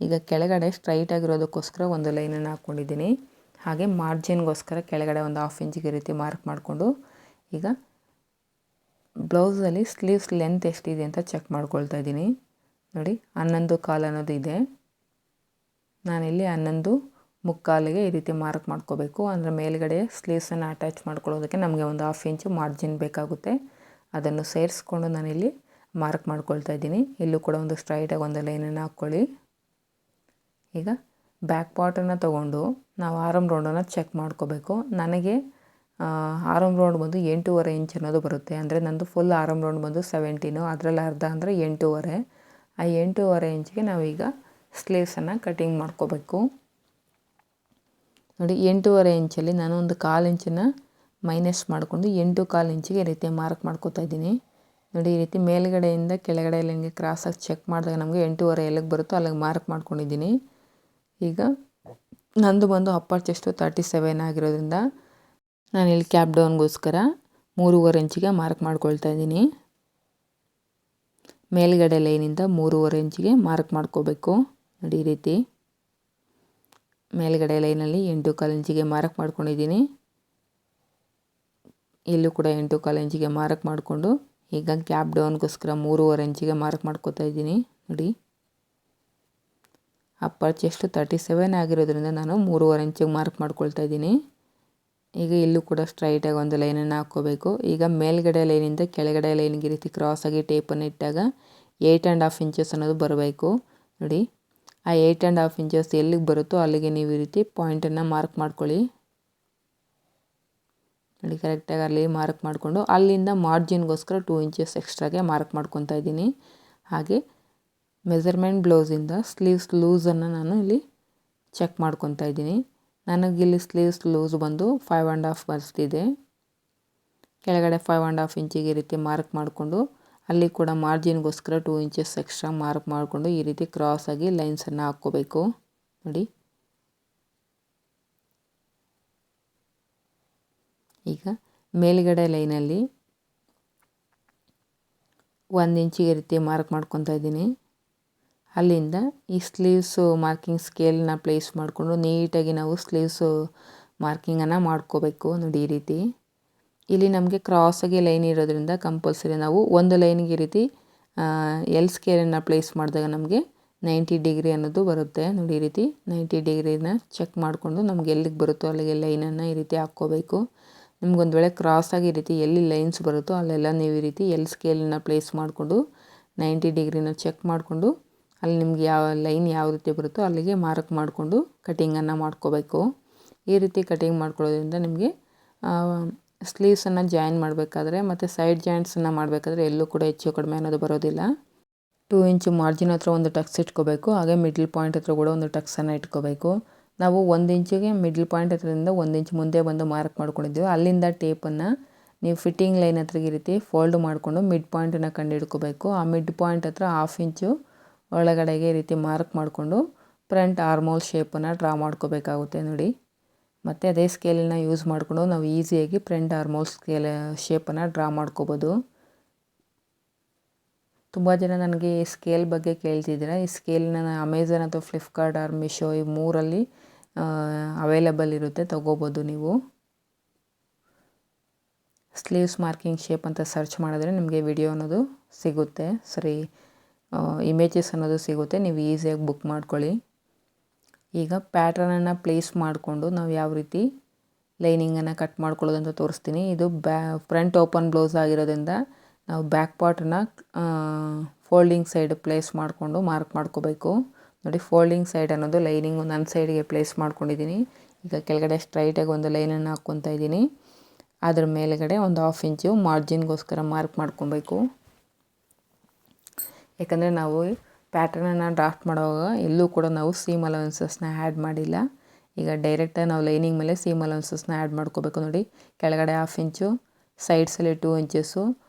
ಈಗ ಕೆಳಗಡೆ ಸ್ಟ್ರೈಟ್ ಆಗಿರೋದಕ್ಕೋಸ್ಕರ ಒಂದು ಲೈನನ್ನು ಹಾಕ್ಕೊಂಡಿದ್ದೀನಿ. ಹಾಗೆ ಮಾರ್ಜಿನ್ಗೋಸ್ಕರ ಕೆಳಗಡೆ ಒಂದು 1/2 ಇಂಚಿಗೆ ಈ ರೀತಿ ಮಾರ್ಕ್ ಮಾಡಿಕೊಂಡು ಈಗ ಬ್ಲೌಸಲ್ಲಿ ಸ್ಲೀವ್ಸ್ ಲೆಂತ್ ಎಷ್ಟಿದೆ ಅಂತ ಚೆಕ್ ಮಾಡ್ಕೊಳ್ತಾ ಇದ್ದೀನಿ. ನೋಡಿ, 11 ಅನ್ನೋದು ಇದೆ. ನಾನಿಲ್ಲಿ 11 ಈ ರೀತಿ ಮಾರ್ಕ್ ಮಾಡ್ಕೋಬೇಕು. ಅಂದರೆ ಮೇಲ್ಗಡೆ ಸ್ಲೀವ್ಸನ್ನು ಅಟ್ಯಾಚ್ ಮಾಡ್ಕೊಳ್ಳೋದಕ್ಕೆ ನಮಗೆ ಒಂದು 1/2 ಇಂಚು ಮಾರ್ಜಿನ್ ಬೇಕಾಗುತ್ತೆ. ಅದನ್ನು ಸೇರಿಸ್ಕೊಂಡು ನಾನಿಲ್ಲಿ ಮಾರ್ಕ್ ಮಾಡ್ಕೊಳ್ತಾ ಇದ್ದೀನಿ. ಇಲ್ಲೂ ಕೂಡ ಒಂದು ಸ್ಟ್ರೈಟಾಗಿ ಒಂದು ಲೈನನ್ನು ಹಾಕ್ಕೊಳ್ಳಿ. ಈಗ ಬ್ಯಾಕ್ ಪಾರ್ಟನ್ನು ತೊಗೊಂಡು ನಾವು ಆರಮ್ ರೌಂಡನ್ನು ಚೆಕ್ ಮಾಡ್ಕೋಬೇಕು. ನನಗೆ ಆರಮ್ ರೌಂಡ್ ಬಂದು 8.5 ಇಂಚ್ ಅನ್ನೋದು ಬರುತ್ತೆ. ಅಂದರೆ ನಂದು ಫುಲ್ ಆರಮ್ ರೌಂಡ್ ಬಂದು 17, ಅದರಲ್ಲಿ ಅರ್ಧ ಅಂದರೆ 8.5. ಆ 8.5 ಇಂಚಿಗೆ ನಾವೀಗ ಸ್ಲೀವ್ಸನ್ನು ಕಟಿಂಗ್ ಮಾಡ್ಕೋಬೇಕು. ನೋಡಿ, 8.5 ಇಂಚಲ್ಲಿ ನಾನು ಒಂದು 1/4 ಇಂಚನ್ನು ಮೈನಸ್ ಮಾಡಿಕೊಂಡು 8.25 ಇಂಚಿಗೆ ಈ ರೀತಿ ಮಾರ್ಕ್ ಮಾಡ್ಕೋತಾ ಇದ್ದೀನಿ. ನೋಡಿ, ಈ ರೀತಿ ಮೇಲ್ಗಡೆಯಿಂದ ಕೆಳಗಡೆ ಹಿಂಗೆ ಕ್ರಾಸಾಗಿ ಚೆಕ್ ಮಾಡಿದಾಗ ನಮಗೆ 8.5 ಎಲ್ಲಿಗೆ ಬರುತ್ತೋ ಅಲ್ಲಿಗೆ ಮಾರ್ಕ್ ಮಾಡ್ಕೊಂಡಿದ್ದೀನಿ. ಈಗ ನಂದು ಬಂದು ಅಪ್ಪರ್ ಚೆಸ್ಟು 37 ಆಗಿರೋದ್ರಿಂದ ನಾನಿಲ್ಲಿ ಕ್ಯಾಪ್ ಡೌನ್ಗೋಸ್ಕರ 3.5 ಇಂಚಿಗೆ ಮಾರ್ಕ್ ಮಾಡ್ಕೊಳ್ತಾ ಇದ್ದೀನಿ. ಮೇಲ್ಗಡೆ ಲೈನಿಂದ 3.5 ಇಂಚಿಗೆ ಮಾರ್ಕ್ ಮಾಡ್ಕೋಬೇಕು. ನೋಡಿ, ಈ ರೀತಿ ಮೇಲ್ಗಡೆ ಲೈನಲ್ಲಿ 8.25 ಇಂಚಿಗೆ ಮಾರ್ಕ್ ಮಾಡ್ಕೊಂಡಿದ್ದೀನಿ. ಇಲ್ಲೂ ಕೂಡ 8.25 ಇಂಚಿಗೆ ಮಾರ್ಕ್ ಮಾಡಿಕೊಂಡು ಈಗ ಕ್ಯಾಪ್ ಡೌನ್ಗೋಸ್ಕರ 3.5 ಇಂಚಿಗೆ ಮಾರ್ಕ್ ಮಾಡ್ಕೋತಾ ಇದ್ದೀನಿ. ನೋಡಿ, ಅಪ್ಪರ್ ಚೆಸ್ಟ್ 37 ಆಗಿರೋದ್ರಿಂದ ನಾನು 3.5 ಇಂಚಿಗೆ ಮಾರ್ಕ್ ಮಾಡ್ಕೊಳ್ತಾ ಇದ್ದೀನಿ. ಈಗ ಇಲ್ಲೂ ಕೂಡ ಸ್ಟ್ರೈಟಾಗಿ ಒಂದು ಲೈನನ್ನು ಹಾಕ್ಕೋಬೇಕು. ಈಗ ಮೇಲ್ಗಡೆ ಲೈನಿಂದ ಕೆಳಗಡೆ ಲೈನಿಗೆ ಈ ರೀತಿ ಕ್ರಾಸಾಗಿ ಟೇಪನ್ನು ಇಟ್ಟಾಗ 8.5 ಇಂಚಸ್ ಅನ್ನೋದು ಬರಬೇಕು. ನೋಡಿ, ಆ 8.5 ಇಂಚಸ್ ಎಲ್ಲಿಗೆ ಬರುತ್ತೋ ಅಲ್ಲಿಗೆ ನೀವು ಈ ರೀತಿ ಪಾಯಿಂಟನ್ನು ಮಾರ್ಕ್ ಮಾಡ್ಕೊಳ್ಳಿ. ನೋಡಿ, ಕರೆಕ್ಟಾಗಿ ಅಲ್ಲಿ ಮಾರ್ಕ್ ಮಾಡಿಕೊಂಡು ಅಲ್ಲಿಂದ ಮಾರ್ಜಿನ್ಗೋಸ್ಕರ 2 ಇಂಚಸ್ ಎಕ್ಸ್ಟ್ರಾಗೆ ಮಾರ್ಕ್ ಮಾಡ್ಕೊತಾ ಇದ್ದೀನಿ. ಹಾಗೆ ಮೆಜರ್ಮೆಂಟ್ ಬ್ಲೌಸಿಂದ ಸ್ಲೀವ್ಸ್ ಲೂಸನ್ನು ನಾನು ಇಲ್ಲಿ ಚೆಕ್ ಮಾಡ್ಕೊತಾ ಇದ್ದೀನಿ. ನನಗಿಲ್ಲಿ ಸ್ಲೀವ್ಸ್ ಲೂಸ್ ಬಂದು 5.5 ಬರ್ತಿದೆ. ಕೆಳಗಡೆ 5.5 ಇಂಚಿಗೆ ಈ ರೀತಿ ಮಾರ್ಕ್ ಮಾಡಿಕೊಂಡು ಅಲ್ಲಿ ಕೂಡ ಮಾರ್ಜಿನ್ಗೋಸ್ಕರ 2 ಇಂಚಸ್ ಎಕ್ಸ್ಟ್ರಾ ಮಾರ್ಕ್ ಮಾಡಿಕೊಂಡು ಈ ರೀತಿ ಕ್ರಾಸಾಗಿ ಲೈನ್ಸನ್ನು ಹಾಕ್ಕೋಬೇಕು. ನೋಡಿ, ಈಗ ಮೇಲ್ಗಡೆ ಲೈನಲ್ಲಿ 1 ಇಂಚಿಗೆ ರೀತಿ ಮಾರ್ಕ್ ಮಾಡ್ಕೊತಾ ಇದ್ದೀನಿ. ಅಲ್ಲಿಂದ ಈ ಸ್ಲೀವ್ಸು ಮಾರ್ಕಿಂಗ್ ಸ್ಕೇಲನ್ನ ಪ್ಲೇಸ್ ಮಾಡಿಕೊಂಡು ನೀಟಾಗಿ ನಾವು ಸ್ಲೀವ್ಸು ಮಾರ್ಕಿಂಗನ್ನು ಮಾಡ್ಕೋಬೇಕು. ನೋಡಿ, ಈ ರೀತಿ ಇಲ್ಲಿ ನಮಗೆ ಕ್ರಾಸಾಗಿ ಲೈನ್ ಇರೋದ್ರಿಂದ ಕಂಪಲ್ಸರಿ ನಾವು ಒಂದು ಲೈನಿಗೆ ಈ ರೀತಿ ಎಲ್ ಸ್ಕೇಲನ್ನು ಪ್ಲೇಸ್ ಮಾಡಿದಾಗ ನಮಗೆ 90 ಡಿಗ್ರಿ ಅನ್ನೋದು ಬರುತ್ತೆ. ನೋಡಿ, ಈ ರೀತಿ 90 ಡಿಗ್ರಿನ ಚೆಕ್ ಮಾಡಿಕೊಂಡು ನಮ್ಗೆ ಎಲ್ಲಿಗೆ ಬರುತ್ತೋ ಅಲ್ಲಿಗೆ ಲೈನನ್ನು ಈ ರೀತಿ ಹಾಕ್ಕೋಬೇಕು. ನಿಮ್ಗೊಂದು ವೇಳೆ ಕ್ರಾಸಾಗಿ ಈ ರೀತಿ ಎಲ್ಲಿ ಲೈನ್ಸ್ ಬರುತ್ತೋ ಅಲ್ಲೆಲ್ಲ ನೀವು ಈ ರೀತಿ ಎಲ್ ಸ್ಕೇಲನ್ನು ಪ್ಲೇಸ್ ಮಾಡಿಕೊಂಡು 90 ಡಿಗ್ರಿನ ಚೆಕ್ ಮಾಡಿಕೊಂಡು ಅಲ್ಲಿ ನಿಮ್ಗೆ ಯಾವ ಲೈನ್ ಯಾವ ರೀತಿ ಬರುತ್ತೋ ಅಲ್ಲಿಗೆ ಮಾರ್ಕ್ ಮಾಡಿಕೊಂಡು ಕಟಿಂಗನ್ನು ಮಾಡ್ಕೋಬೇಕು. ಈ ರೀತಿ ಕಟಿಂಗ್ ಮಾಡ್ಕೊಳ್ಳೋದ್ರಿಂದ ನಿಮಗೆ ಸ್ಲೀವ್ಸನ್ನು ಜಾಯಿನ್ ಮಾಡಬೇಕಾದ್ರೆ ಮತ್ತು ಸೈಡ್ ಜಾಯಿಂಟ್ಸನ್ನು ಮಾಡಬೇಕಾದ್ರೆ ಎಲ್ಲೂ ಕೂಡ ಹೆಚ್ಚು ಕಡಿಮೆ ಅನ್ನೋದು ಬರೋದಿಲ್ಲ. 2 ಇಂಚು ಮಾರ್ಜಿನ್ ಹತ್ರ ಒಂದು ಟಕ್ಸ್ ಇಟ್ಕೋಬೇಕು. ಹಾಗೆ ಮಿಡ್ಲ್ ಪಾಯಿಂಟ್ ಹತ್ರ ಕೂಡ ಒಂದು ಟಕ್ಸನ್ನು ಇಟ್ಕೋಬೇಕು. ನಾವು 1 ಇಂಚಿಗೆ ಮಿಡ್ಲ್ ಪಾಯಿಂಟ್ ಹತ್ರದಿಂದ 1 ಇಂಚ್ ಮುಂದೆ ಬಂದು ಮಾರ್ಕ್ ಮಾಡ್ಕೊಂಡಿದ್ದೀವಿ. ಅಲ್ಲಿಂದ ಟೇಪನ್ನು ನೀವು ಫಿಟ್ಟಿಂಗ್ ಲೈನ್ ಹತ್ರ ಈ ರೀತಿ ಫೋಲ್ಡ್ ಮಾಡಿಕೊಂಡು ಮಿಡ್ ಪಾಯಿಂಟನ್ನು ಕಂಡು ಹಿಡ್ಕೋಬೇಕು. ಆ ಮಿಡ್ ಪಾಯಿಂಟ್ ಹತ್ರ 1/2 ಇಂಚು ಒಳಗಡೆಗೆ ಈ ರೀತಿ ಮಾರ್ಕ್ ಮಾಡಿಕೊಂಡು ಫ್ರಂಟ್ ಆರ್ಮೋಲ್ ಶೇಪನ್ನು ಡ್ರಾ ಮಾಡ್ಕೋಬೇಕಾಗುತ್ತೆ ನೋಡಿ. ಮತ್ತು ಅದೇ ಸ್ಕೇಲನ್ನು ಯೂಸ್ ಮಾಡಿಕೊಂಡು ನಾವು ಈಸಿಯಾಗಿ ಫ್ರಂಟ್ ಆರ್ಮೋಲ್ ಶೇಪನ್ನು ಡ್ರಾ ಮಾಡ್ಕೋಬೋದು. ತುಂಬ ಜನ ನನಗೆ ಈ ಸ್ಕೇಲ್ ಬಗ್ಗೆ ಕೇಳ್ತಿದ್ದೀರಾ. ಈ ಸ್ಕೇಲನ್ನ ಅಮೆಝಾನ್ ಅಥವಾ ಫ್ಲಿಪ್ಕಾರ್ಟ್ ಆರ್ ಮೀಶೋ ಈ 3ರಲ್ಲಿ ಅವೈಲೇಬಲ್ ಇರುತ್ತೆ, ತೊಗೋಬೋದು ನೀವು. ಸ್ಲೀವ್ಸ್ ಮಾರ್ಕಿಂಗ್ ಶೇಪ್ ಅಂತ ಸರ್ಚ್ ಮಾಡಿದ್ರೆ ನಿಮಗೆ ವಿಡಿಯೋ ಅನ್ನೋದು ಸಿಗುತ್ತೆ, ಇಮೇಜಸ್ ಅನ್ನೋದು ಸಿಗುತ್ತೆ. ನೀವು ಈಸಿಯಾಗಿ ಬುಕ್ ಮಾಡ್ಕೊಳ್ಳಿ. ಈಗ ಪ್ಯಾಟ್ರನನ್ನು ಪ್ಲೇಸ್ ಮಾಡಿಕೊಂಡು ನಾವು ಯಾವ ರೀತಿ ಲೈನಿಂಗನ್ನು ಕಟ್ ಮಾಡ್ಕೊಳ್ಳೋದು ಅಂತ ತೋರಿಸ್ತೀನಿ. ಇದು ಫ್ರಂಟ್ ಓಪನ್ ಬ್ಲೌಸ್ ಆಗಿರೋದ್ರಿಂದ ನಾವು ಬ್ಯಾಕ್ ಪಾರ್ಟನ್ನು ಫೋಲ್ಡಿಂಗ್ ಸೈಡ್ ಪ್ಲೇಸ್ ಮಾಡಿಕೊಂಡು ಮಾರ್ಕ್ ಮಾಡ್ಕೋಬೇಕು ನೋಡಿ. ಫೋಲ್ಡಿಂಗ್ ಸೈಡ್ ಅನ್ನೋದು ಲೈನಿಂಗು ನನ್ನ ಸೈಡಿಗೆ ಪ್ಲೇಸ್ ಮಾಡ್ಕೊಂಡಿದ್ದೀನಿ. ಈಗ ಕೆಳಗಡೆ ಸ್ಟ್ರೈಟಾಗಿ ಒಂದು ಲೈನನ್ನು ಹಾಕ್ಕೊತಾ ಇದ್ದೀನಿ. ಅದ್ರ ಮೇಲುಗಡೆ ಒಂದು 1/2 ಇಂಚು ಮಾರ್ಜಿನ್ಗೋಸ್ಕರ ಮಾರ್ಕ್ ಮಾಡ್ಕೊಬೇಕು. ಯಾಕಂದರೆ ನಾವು ಪ್ಯಾಟ್ರನನ್ನು ಡ್ರಾಫ್ಟ್ ಮಾಡುವಾಗ ಎಲ್ಲೂ ಕೂಡ ನಾವು ಸೀಮ್ ಅಲವೆನ್ಸಸ್ನ ಆ್ಯಡ್ ಮಾಡಿಲ್ಲ. ಈಗ ಡೈರೆಕ್ಟಾಗಿ ನಾವು ಲೈನಿಂಗ್ ಮೇಲೆ ಸೀಮ್ ಅಲವೆನ್ಸಸ್ನ ಆ್ಯಡ್ ಮಾಡ್ಕೋಬೇಕು ನೋಡಿ. ಕೆಳಗಡೆ 1/2 ಇಂಚು, ಸೈಡ್ಸಲ್ಲಿ 2 ಇಂಚಸ್ಸು,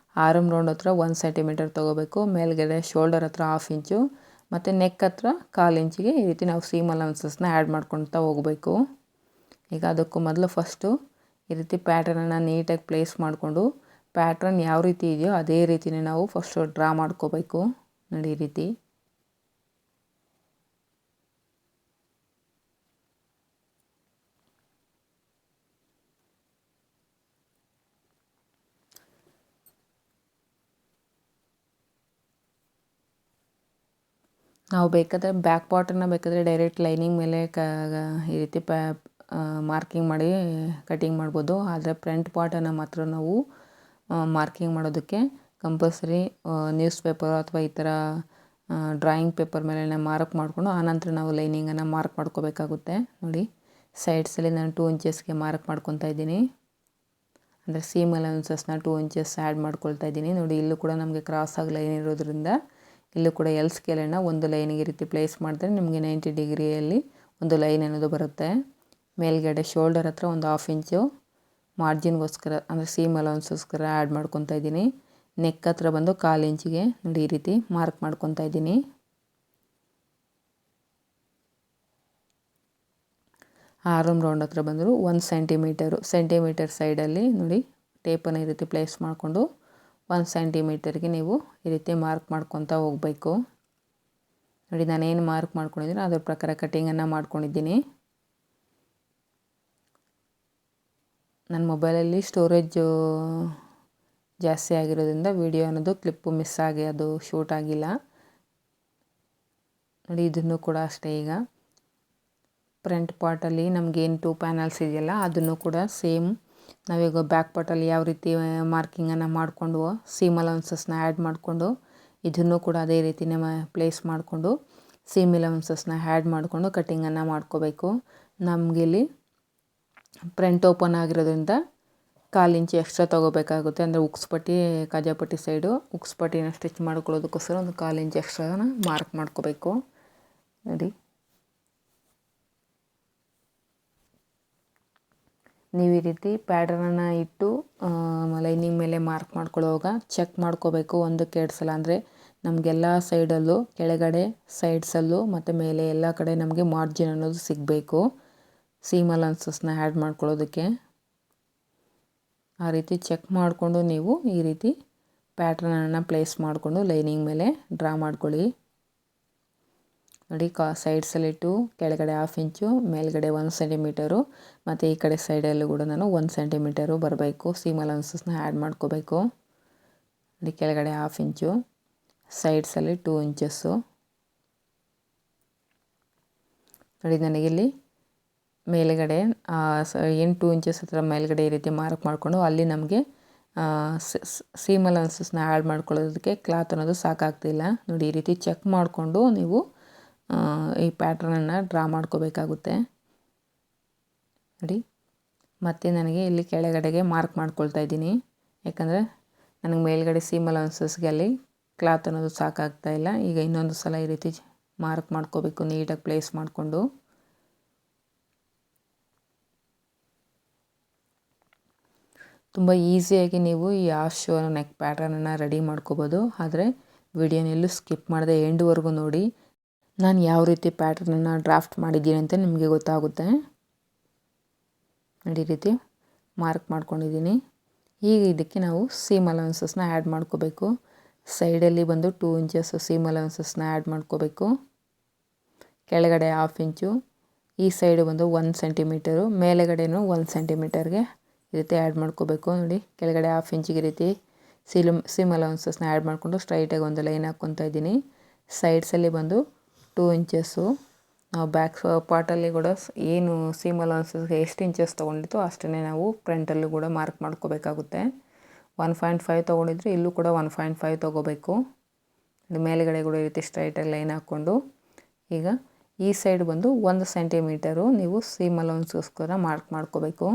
ಆರ್ಮ್ ರೌಂಡ್ ಹತ್ರ 1 ಸೆಂಟಿಮೀಟರ್ ತೊಗೋಬೇಕು. ಮೇಲ್ಗಡೆ ಶೋಲ್ಡರ್ ಹತ್ರ 1/2 ಇಂಚು ಮತ್ತು ನೆಕ್ ಹತ್ರ 1/4 ಇಂಚಿಗೆ ಈ ರೀತಿ ನಾವು ಸೀಮ್ ಅಲವೆನ್ಸಸ್ನ ಆ್ಯಡ್ ಮಾಡ್ಕೊಳ್ತಾ ಹೋಗಬೇಕು. ಈಗ ಅದಕ್ಕೂ ಮೊದಲು ಫಸ್ಟು ಈ ರೀತಿ ಪ್ಯಾಟ್ರನನ್ನು ನೀಟಾಗಿ ಪ್ಲೇಸ್ ಮಾಡಿಕೊಂಡು ಪ್ಯಾಟ್ರನ್ ಯಾವ ರೀತಿ ಇದೆಯೋ ಅದೇ ರೀತಿಯೇ ನಾವು ಫಸ್ಟು ಡ್ರಾ ಮಾಡ್ಕೋಬೇಕು ನೋಡಿ. ಈ ರೀತಿ ನಾವು ಬೇಕಾದರೆ ಬ್ಯಾಕ್ ಪಾರ್ಟನ್ನು ಬೇಕಾದರೆ ಡೈರೆಕ್ಟ್ ಲೈನಿಂಗ್ ಮೇಲೆ ಈ ರೀತಿ ಮಾರ್ಕಿಂಗ್ ಮಾಡಿ ಕಟಿಂಗ್ ಮಾಡ್ಬೋದು. ಆದರೆ ಫ್ರಂಟ್ ಪಾರ್ಟನ್ನು ಮಾತ್ರ ನಾವು ಮಾರ್ಕಿಂಗ್ ಮಾಡೋದಕ್ಕೆ ಕಂಪಲ್ಸರಿ ನ್ಯೂಸ್ ಪೇಪರ್ ಅಥವಾ ಈ ಥರ ಡ್ರಾಯಿಂಗ್ ಪೇಪರ್ ಮೇಲೆ ಮಾರ್ಕ್ ಮಾಡಿಕೊಂಡು ಆನಂತರ ನಾವು ಲೈನಿಂಗನ್ನು ಮಾರ್ಕ್ ಮಾಡ್ಕೋಬೇಕಾಗುತ್ತೆ ನೋಡಿ. ಸೈಡ್ಸಲ್ಲಿ ನಾನು 2 ಇಂಚಸ್ಗೆ ಮಾರ್ಕ್ ಮಾಡ್ಕೊತಾ ಇದ್ದೀನಿ. ಅಂದರೆ ಸೀಮ್ ಅಲವೆನ್ಸಸ್ನ 2 ಇಂಚಸ್ ಆ್ಯಡ್ ಮಾಡ್ಕೊಳ್ತಾ ಇದ್ದೀನಿ ನೋಡಿ. ಇಲ್ಲೂ ಕೂಡ ನಮಗೆ ಕ್ರಾಸಾಗಿ ಲೈನ್ ಇರೋದ್ರಿಂದ ಇಲ್ಲೂ ಕೂಡ ಎಲ್ ಸ್ಕೇಲನ್ನು ಒಂದು ಲೈನಿಗೆ ರೀತಿ ಪ್ಲೇಸ್ ಮಾಡಿದ್ರೆ ನಿಮಗೆ 90 ಡಿಗ್ರಿಯಲ್ಲಿ ಒಂದು ಲೈನ್ ಅನ್ನೋದು ಬರುತ್ತೆ. ಮೇಲ್ಗಡೆ ಶೋಲ್ಡರ್ ಹತ್ರ ಒಂದು 1/2 ಇಂಚು ಮಾರ್ಜಿನ್ಗೋಸ್ಕರ ಅಂದರೆ ಸೀಮ್ ಅಲವೆನ್ಸ್ಗೋಸ್ಕರ ಆ್ಯಡ್ ಮಾಡ್ಕೊತಾ ಇದ್ದೀನಿ. ನೆಕ್ ಹತ್ರ ಬಂದು 1/4 ಇಂಚಿಗೆ ನೋಡಿ ಈ ರೀತಿ ಮಾರ್ಕ್ ಮಾಡ್ಕೊತಾ ಇದ್ದೀನಿ. ಆರ್ಮ್ ರೌಂಡ್ ಹತ್ರ ಬಂದರು 1 ಸೆಂಟಿಮೀಟರ್ ಸೈಡಲ್ಲಿ ನೋಡಿ ಟೇಪನ್ನು ಈ ರೀತಿ ಪ್ಲೇಸ್ ಮಾಡಿಕೊಂಡು 1 ಸೆಂಟಿಮೀಟರ್ಗೆ ನೀವು ಈ ರೀತಿ ಮಾರ್ಕ್ ಮಾಡ್ಕೊತಾ ಹೋಗಬೇಕು ನೋಡಿ. ನಾನೇನು ಮಾರ್ಕ್ ಮಾಡ್ಕೊಂಡಿದ್ದೀನಿ ಅದ್ರ ಪ್ರಕಾರ ಕಟಿಂಗನ್ನು ಮಾಡ್ಕೊಂಡಿದ್ದೀನಿ. ನನ್ನ ಮೊಬೈಲಲ್ಲಿ ಸ್ಟೋರೇಜು ಜಾಸ್ತಿ ಆಗಿರೋದ್ರಿಂದ ವಿಡಿಯೋ ಅನ್ನೋದು ಕ್ಲಿಪ್ಪು ಮಿಸ್ ಆಗಿ ಅದು ಶೂಟ್ ಆಗಿಲ್ಲ ನೋಡಿ. ಇದನ್ನು ಕೂಡ ಅಷ್ಟೇ. ಈಗ ಫ್ರಂಟ್ ಪಾರ್ಟಲ್ಲಿ ನಮಗೇನು 2 ಪ್ಯಾನಲ್ಸ್ ಇದೆಯಲ್ಲ ಅದನ್ನು ಕೂಡ ಸೇಮ್ ನಾವೀಗ ಬ್ಯಾಕ್ ಪಾರ್ಟಲ್ಲಿ ಯಾವ ರೀತಿ ಮಾರ್ಕಿಂಗನ್ನು ಮಾಡಿಕೊಂಡು ಸೀಮ್ ಅಲವೆನ್ಸಸ್ನ ಆ್ಯಡ್ ಮಾಡಿಕೊಂಡು ಇದನ್ನು ಕೂಡ ಅದೇ ರೀತಿನೇ ಪ್ಲೇಸ್ ಮಾಡಿಕೊಂಡು ಸೀಮ್ ಅಲವೆನ್ಸಸ್ನ ಆ್ಯಡ್ ಮಾಡಿಕೊಂಡು ಕಟಿಂಗನ್ನು ಮಾಡ್ಕೋಬೇಕು. ನಮಗಿಲ್ಲಿ ಫ್ರಂಟ್ ಓಪನ್ ಆಗಿರೋದ್ರಿಂದ 1/4 ಇಂಚು ಎಕ್ಸ್ಟ್ರಾ ತೊಗೋಬೇಕಾಗುತ್ತೆ. ಅಂದರೆ ಉಕ್ಸ್ಪಟ್ಟಿ ಕಾಜಾಪಟ್ಟಿ ಸೈಡು ಉಕ್ಸ್ಪಟ್ಟಿನ ಸ್ಟಿಚ್ ಮಾಡ್ಕೊಳ್ಳೋದಕ್ಕೋಸ್ಕರ ಒಂದು 1/4 ಇಂಚು ಎಕ್ಸ್ಟ್ರಾನ ಮಾರ್ಕ್ ಮಾಡ್ಕೋಬೇಕು ನೋಡಿ. ನೀವು ಈ ರೀತಿ ಪ್ಯಾಟರ್ನನ್ನು ಇಟ್ಟು ಲೈನಿಂಗ್ ಮೇಲೆ ಮಾರ್ಕ್ ಮಾಡ್ಕೊಳ್ಳೋವಾಗ ಚೆಕ್ ಮಾಡ್ಕೋಬೇಕು 1-2 ಸಲ. ಅಂದರೆ ನಮಗೆಲ್ಲ ಸೈಡಲ್ಲೂ ಕೆಳಗಡೆ ಸೈಡ್ಸಲ್ಲೂ ಮತ್ತು ಮೇಲೆ ಎಲ್ಲ ಕಡೆ ನಮಗೆ ಮಾರ್ಜಿನ್ ಅನ್ನೋದು ಸಿಗಬೇಕು ಸೀಮ್ ಅಲವೆನ್ಸಸ್ನ ಆ್ಯಡ್ ಮಾಡ್ಕೊಳ್ಳೋದಕ್ಕೆ. ಆ ರೀತಿ ಚೆಕ್ ಮಾಡಿಕೊಂಡು ನೀವು ಈ ರೀತಿ ಪ್ಯಾಟ್ರನನ್ನು ಪ್ಲೇಸ್ ಮಾಡಿಕೊಂಡು ಲೈನಿಂಗ್ ಮೇಲೆ ಡ್ರಾ ಮಾಡ್ಕೊಳ್ಳಿ ನೋಡಿ. ಸೈಡ್ಸಲ್ಲಿ 2, ಕೆಳಗಡೆ 1/2 ಇಂಚು, ಮೇಲ್ಗಡೆ 1 ಸೆಂಟಿಮೀಟರು ಮತ್ತು ಈ ಕಡೆ ಸೈಡಲ್ಲೂ ಕೂಡ ನಾನು 1 ಸೆಂಟಿಮೀಟರು ಬರಬೇಕು. ಸೀಮ್ ಅಲವೆನ್ಸಸ್ನ ಆ್ಯಡ್ ಮಾಡ್ಕೋಬೇಕು ನೋಡಿ. ಕೆಳಗಡೆ 1/2 ಇಂಚು, ಸೈಡ್ಸಲ್ಲಿ 2 ಇಂಚಸ್ಸು ನೋಡಿ. ನನಗಿಲ್ಲಿ ಮೇಲುಗಡೆ ಏನು 2 ಇಂಚಸ್ ಹತ್ರ ಮೇಲ್ಗಡೆ ಈ ರೀತಿ ಮಾರ್ಕ್ ಮಾಡಿಕೊಂಡು ಅಲ್ಲಿ ನಮಗೆ ಸೀಮ್ ಅಲವೆನ್ಸಸ್ನ ಆ್ಯಡ್ ಮಾಡ್ಕೊಳ್ಳೋದಕ್ಕೆ ಕ್ಲಾತ್ ಅನ್ನೋದು ಸಾಕಾಗ್ತಿಲ್ಲ ನೋಡಿ. ಈ ರೀತಿ ಚೆಕ್ ಮಾಡಿಕೊಂಡು ನೀವು ಈ ಪ್ಯಾಟ್ರನನ್ನು ಡ್ರಾ ಮಾಡ್ಕೋಬೇಕಾಗುತ್ತೆ ನೋಡಿ. ಮತ್ತು ನನಗೆ ಇಲ್ಲಿ ಕೆಳಗಡೆಗೆ ಮಾರ್ಕ್ ಮಾಡ್ಕೊಳ್ತಾ ಇದ್ದೀನಿ, ಯಾಕಂದರೆ ನನಗೆ ಮೇಲ್ಗಡೆ ಸೀಮ್ ಅಲೌನ್ಸಸ್ಗೆ ಅಲ್ಲಿ ಕ್ಲಾತ್ ಅನ್ನೋದು ಸಾಕಾಗ್ತಾ ಇಲ್ಲ. ಈಗ ಇನ್ನೊಂದು ಸಲ ಈ ರೀತಿ ಮಾರ್ಕ್ ಮಾಡ್ಕೋಬೇಕು, ನೀಟಾಗಿ ಪ್ಲೇಸ್ ಮಾಡಿಕೊಂಡು. ತುಂಬ ಈಸಿಯಾಗಿ ನೀವು ಈ ಹಾಫ್ ಶೋ ನೆಕ್ ಪ್ಯಾಟರ್ನನ್ನು ರೆಡಿ ಮಾಡ್ಕೋಬೋದು. ಆದರೆ ವಿಡಿಯೋನೆಲ್ಲೂ ಸ್ಕಿಪ್ ಮಾಡದೆ ಎಂಡ್ವರೆಗೂ ನೋಡಿ, ನಾನು ಯಾವ ರೀತಿ ಪ್ಯಾಟರ್ನನ್ನು ಡ್ರಾಫ್ಟ್ ಮಾಡಿದ್ದೀನಿ ಅಂತ ನಿಮಗೆ ಗೊತ್ತಾಗುತ್ತೆ. ನೋಡಿ, ಈ ರೀತಿ ಮಾರ್ಕ್ ಮಾಡ್ಕೊಂಡಿದ್ದೀನಿ. ಈಗ ಇದಕ್ಕೆ ನಾವು ಸೀಮ್ ಅಲೌನ್ಸಸ್ನ ಆ್ಯಡ್ ಮಾಡ್ಕೋಬೇಕು. ಸೈಡಲ್ಲಿ ಬಂದು 2 ಇಂಚಸ್ ಸೀಮ್ ಅಲೌನ್ಸಸ್ನ ಆ್ಯಡ್ ಮಾಡ್ಕೋಬೇಕು. ಕೆಳಗಡೆ 1/2 ಇಂಚು, ಈ ಸೈಡು ಬಂದು 1 ಸೆಂಟಿಮೀಟರು, ಮೇಲೆಗಡೆನೂ 1 ಸೆಂಟಿಮೀಟರ್ಗೆ ಈ ರೀತಿ ಆ್ಯಡ್ ಮಾಡ್ಕೋಬೇಕು. ನೋಡಿ, ಕೆಳಗಡೆ 1/2 ಇಂಚಿಗೆ ಈ ರೀತಿ ಸೀಮ್ ಅಲೌನ್ಸಸ್ನ ಆ್ಯಡ್ ಮಾಡಿಕೊಂಡು ಸ್ಟ್ರೈಟಾಗಿ ಒಂದು ಲೈನ್ ಹಾಕ್ಕೊತಾ ಇದ್ದೀನಿ. ಸೈಡ್ಸಲ್ಲಿ ಬಂದು 2 ಇಂಚಸ್ಸು, ನಾವು ಬ್ಯಾಕ್ ಪಾರ್ಟಲ್ಲಿ ಕೂಡ ಏನು ಸೀಮ್ ಅಲೌನ್ಸಸ್ಗೆ ಎಷ್ಟು ಇಂಚಸ್ ತೊಗೊಂಡಿತ್ತು ಅಷ್ಟನ್ನೇ ನಾವು ಫ್ರಂಟಲ್ಲೂ ಕೂಡ ಮಾರ್ಕ್ ಮಾಡ್ಕೋಬೇಕಾಗುತ್ತೆ. 1.5 ತೊಗೊಂಡಿದ್ರೆ ಇಲ್ಲೂ ಕೂಡ 1.5 ತೊಗೋಬೇಕು. ಮೇಲುಗಡೆ ಕೂಡ ಈ ರೀತಿ ಸ್ಟ್ರೈಟಾಗಿ ಲೈನ್ ಹಾಕ್ಕೊಂಡು, ಈಗ ಈ ಸೈಡ್ ಬಂದು 1 ಸೆಂಟಿಮೀಟರು ನೀವು ಸೀಮ್ ಅಲೌನ್ಸ್ಗೋಸ್ಕರ ಮಾರ್ಕ್ ಮಾಡ್ಕೋಬೇಕು.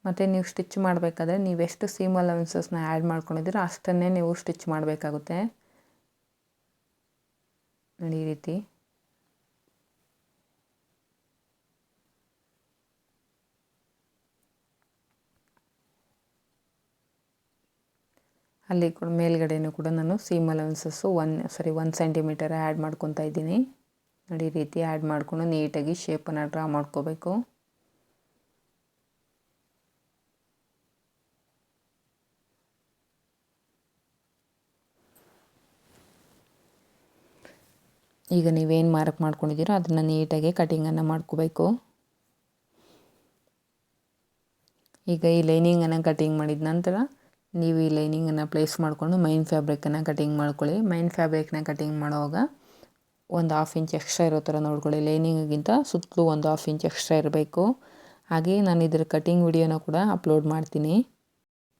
ಮತ್ತು ನೀವು ಸ್ಟಿಚ್ ಮಾಡಬೇಕಾದ್ರೆ ನೀವೆಷ್ಟು ಸೀಮ್ ಅಲೌನ್ಸಸ್ನ ಆ್ಯಡ್ ಮಾಡ್ಕೊಂಡಿದ್ದೀರೋ ಅಷ್ಟನ್ನೇ ನೀವು ಸ್ಟಿಚ್ ಮಾಡಬೇಕಾಗುತ್ತೆ. ನೋಡಿ, ಈ ರೀತಿ ಅಲ್ಲಿ ಕೂಡ ಮೇಲ್ಗಡೆನೂ ಕೂಡ ನಾನು ಸೀಮ್ ಅಲೌನ್ಸಸ್ಸು 1 ಸೆಂಟಿಮೀಟರ್ ಆ್ಯಡ್ ಮಾಡ್ಕೊತಾ ಇದ್ದೀನಿ. ನೋಡಿ, ಈ ರೀತಿ ಆ್ಯಡ್ ಮಾಡಿಕೊಂಡು ನೀಟಾಗಿ ಶೇಪನ್ನು ಡ್ರಾ ಮಾಡ್ಕೋಬೇಕು. ಈಗ ನೀವೇನು ಮಾರ್ಕ್ ಮಾಡ್ಕೊಂಡಿದ್ದೀರೋ ಅದನ್ನು ನೀಟಾಗಿ ಕಟಿಂಗನ್ನು ಮಾಡ್ಕೋಬೇಕು. ಈಗ ಈ ಲೈನಿಂಗನ್ನು ಕಟಿಂಗ್ ಮಾಡಿದ ನಂತರ ನೀವು ಈ ಲೈನಿಂಗನ್ನು ಪ್ಲೇಸ್ ಮಾಡಿಕೊಂಡು ಮೈನ್ ಫ್ಯಾಬ್ರಿಕನ್ನು ಕಟಿಂಗ್ ಮಾಡ್ಕೊಳ್ಳಿ. ಮೈನ್ ಫ್ಯಾಬ್ರಿಕ್ನ ಕಟಿಂಗ್ ಮಾಡುವಾಗ 1/2 ಇಂಚ್ ಎಕ್ಸ್ಟ್ರಾ ಇರೋ ಥರ ನೋಡ್ಕೊಳ್ಳಿ. ಲೈನಿಂಗಿಗಿಂತ ಸುತ್ತಲೂ 1/2 ಇಂಚ್ ಎಕ್ಸ್ಟ್ರಾ ಇರಬೇಕು. ಹಾಗೆ ನಾನು ಇದರ ಕಟಿಂಗ್ ವಿಡಿಯೋನ ಕೂಡ ಅಪ್ಲೋಡ್ ಮಾಡ್ತೀನಿ.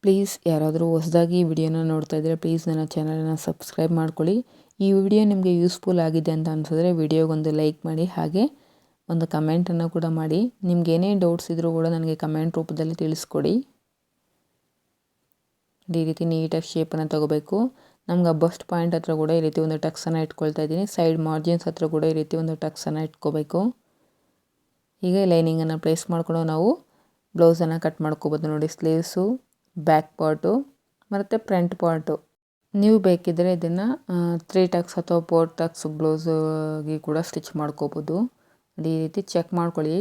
ಪ್ಲೀಸ್ ಯಾರಾದರೂ ಹೊಸದಾಗಿ ಈ ವಿಡಿಯೋನ ನೋಡ್ತಾ ಇದ್ದರೆ ಪ್ಲೀಸ್ ನನ್ನ ಚಾನಲನ್ನು ಸಬ್ಸ್ಕ್ರೈಬ್ ಮಾಡ್ಕೊಳ್ಳಿ. ಈ ವಿಡಿಯೋ ನಿಮಗೆ ಯೂಸ್ಫುಲ್ ಆಗಿದೆ ಅಂತ ಅನಿಸಿದ್ರೆ ವಿಡಿಯೋಗೊಂದು ಲೈಕ್ ಮಾಡಿ, ಹಾಗೆ ಒಂದು ಕಮೆಂಟನ್ನು ಕೂಡ ಮಾಡಿ. ನಿಮ್ಗೆ ಏನೇ ಡೌಟ್ಸ್ ಇದ್ದರೂ ಕೂಡ ನನಗೆ ಕಮೆಂಟ್ ರೂಪದಲ್ಲಿ ತಿಳಿಸ್ಕೊಡಿ. ಈ ರೀತಿ ನೀಟಾಗಿ ಶೇಪನ್ನು ತಗೋಬೇಕು. ನಮ್ಗೆ ಬಸ್ಟ್ ಪಾಯಿಂಟ್ ಹತ್ರ ಕೂಡ ಈ ರೀತಿ ಒಂದು ಟಕ್ಸನ್ನು ಇಟ್ಕೊಳ್ತಾ ಇದ್ದೀನಿ. ಸೈಡ್ ಮಾರ್ಜಿನ್ಸ್ ಹತ್ರ ಕೂಡ ಈ ರೀತಿ ಒಂದು ಟಕ್ಸನ್ನು ಇಟ್ಕೋಬೇಕು. ಈಗ ಲೈನಿಂಗನ್ನು ಪ್ಲೇಸ್ ಮಾಡ್ಕೊಂಡು ನಾವು ಬ್ಲೌಸನ್ನು ಕಟ್ ಮಾಡ್ಕೋಬೋದು. ನೋಡಿ, ಸ್ಲೀವ್ಸು, ಬ್ಯಾಕ್ ಪಾರ್ಟು ಮತ್ತು ಫ್ರಂಟ್ ಪಾರ್ಟು ನೀವು ಬೇಕಿದ್ದರೆ ಇದನ್ನು 3 ಟಕ್ಸ್ ಅಥವಾ 4 ಟಕ್ಸ್ ಬ್ಲೌಸಿಗೆ ಕೂಡ ಸ್ಟಿಚ್ ಮಾಡ್ಕೋಬೋದು. ಈ ರೀತಿ ಚೆಕ್ ಮಾಡ್ಕೊಳ್ಳಿ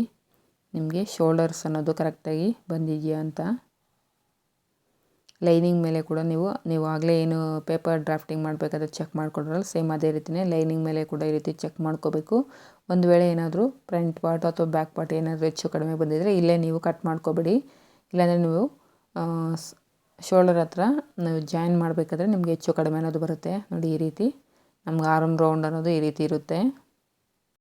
ನಿಮಗೆ ಶೋಲ್ಡರ್ಸ್ ಅನ್ನೋದು ಕರೆಕ್ಟಾಗಿ ಬಂದಿದೆಯಾ ಅಂತ. ಲೈನಿಂಗ್ ಮೇಲೆ ಕೂಡ ನೀವು ಆಗಲೇ ಏನು ಪೇಪರ್ ಡ್ರಾಫ್ಟಿಂಗ್ ಮಾಡಬೇಕಾದ್ರೆ ಚೆಕ್ ಮಾಡ್ಕೊಂಡ್ರಲ್ಲ, ಸೇಮ್ ಅದೇ ರೀತಿಯೇ ಲೈನಿಂಗ್ ಮೇಲೆ ಕೂಡ ಈ ರೀತಿ ಚೆಕ್ ಮಾಡ್ಕೋಬೇಕು. ಒಂದು ವೇಳೆ ಏನಾದರೂ ಫ್ರಂಟ್ ಪಾರ್ಟ್ ಅಥವಾ ಬ್ಯಾಕ್ ಪಾರ್ಟ್ ಏನಾದರೂ ಹೆಚ್ಚು ಕಡಿಮೆ ಬಂದಿದ್ದರೆ ಇಲ್ಲೇ ನೀವು ಕಟ್ ಮಾಡ್ಕೋಬೇಡಿ. ಇಲ್ಲಾಂದರೆ ನೀವು ಶೋಲ್ಡರ್ ಹತ್ರ ನಾವು ಜಾಯಿನ್ ಮಾಡಬೇಕಾದ್ರೆ ನಿಮಗೆ ಹೆಚ್ಚು ಕಡಿಮೆ ಅನ್ನೋದು ಬರುತ್ತೆ. ನೋಡಿ, ಈ ರೀತಿ ನಮ್ಗೆ ಆರ್ಮ್ ರೌಂಡ್ ಅನ್ನೋದು ಈ ರೀತಿ ಇರುತ್ತೆ.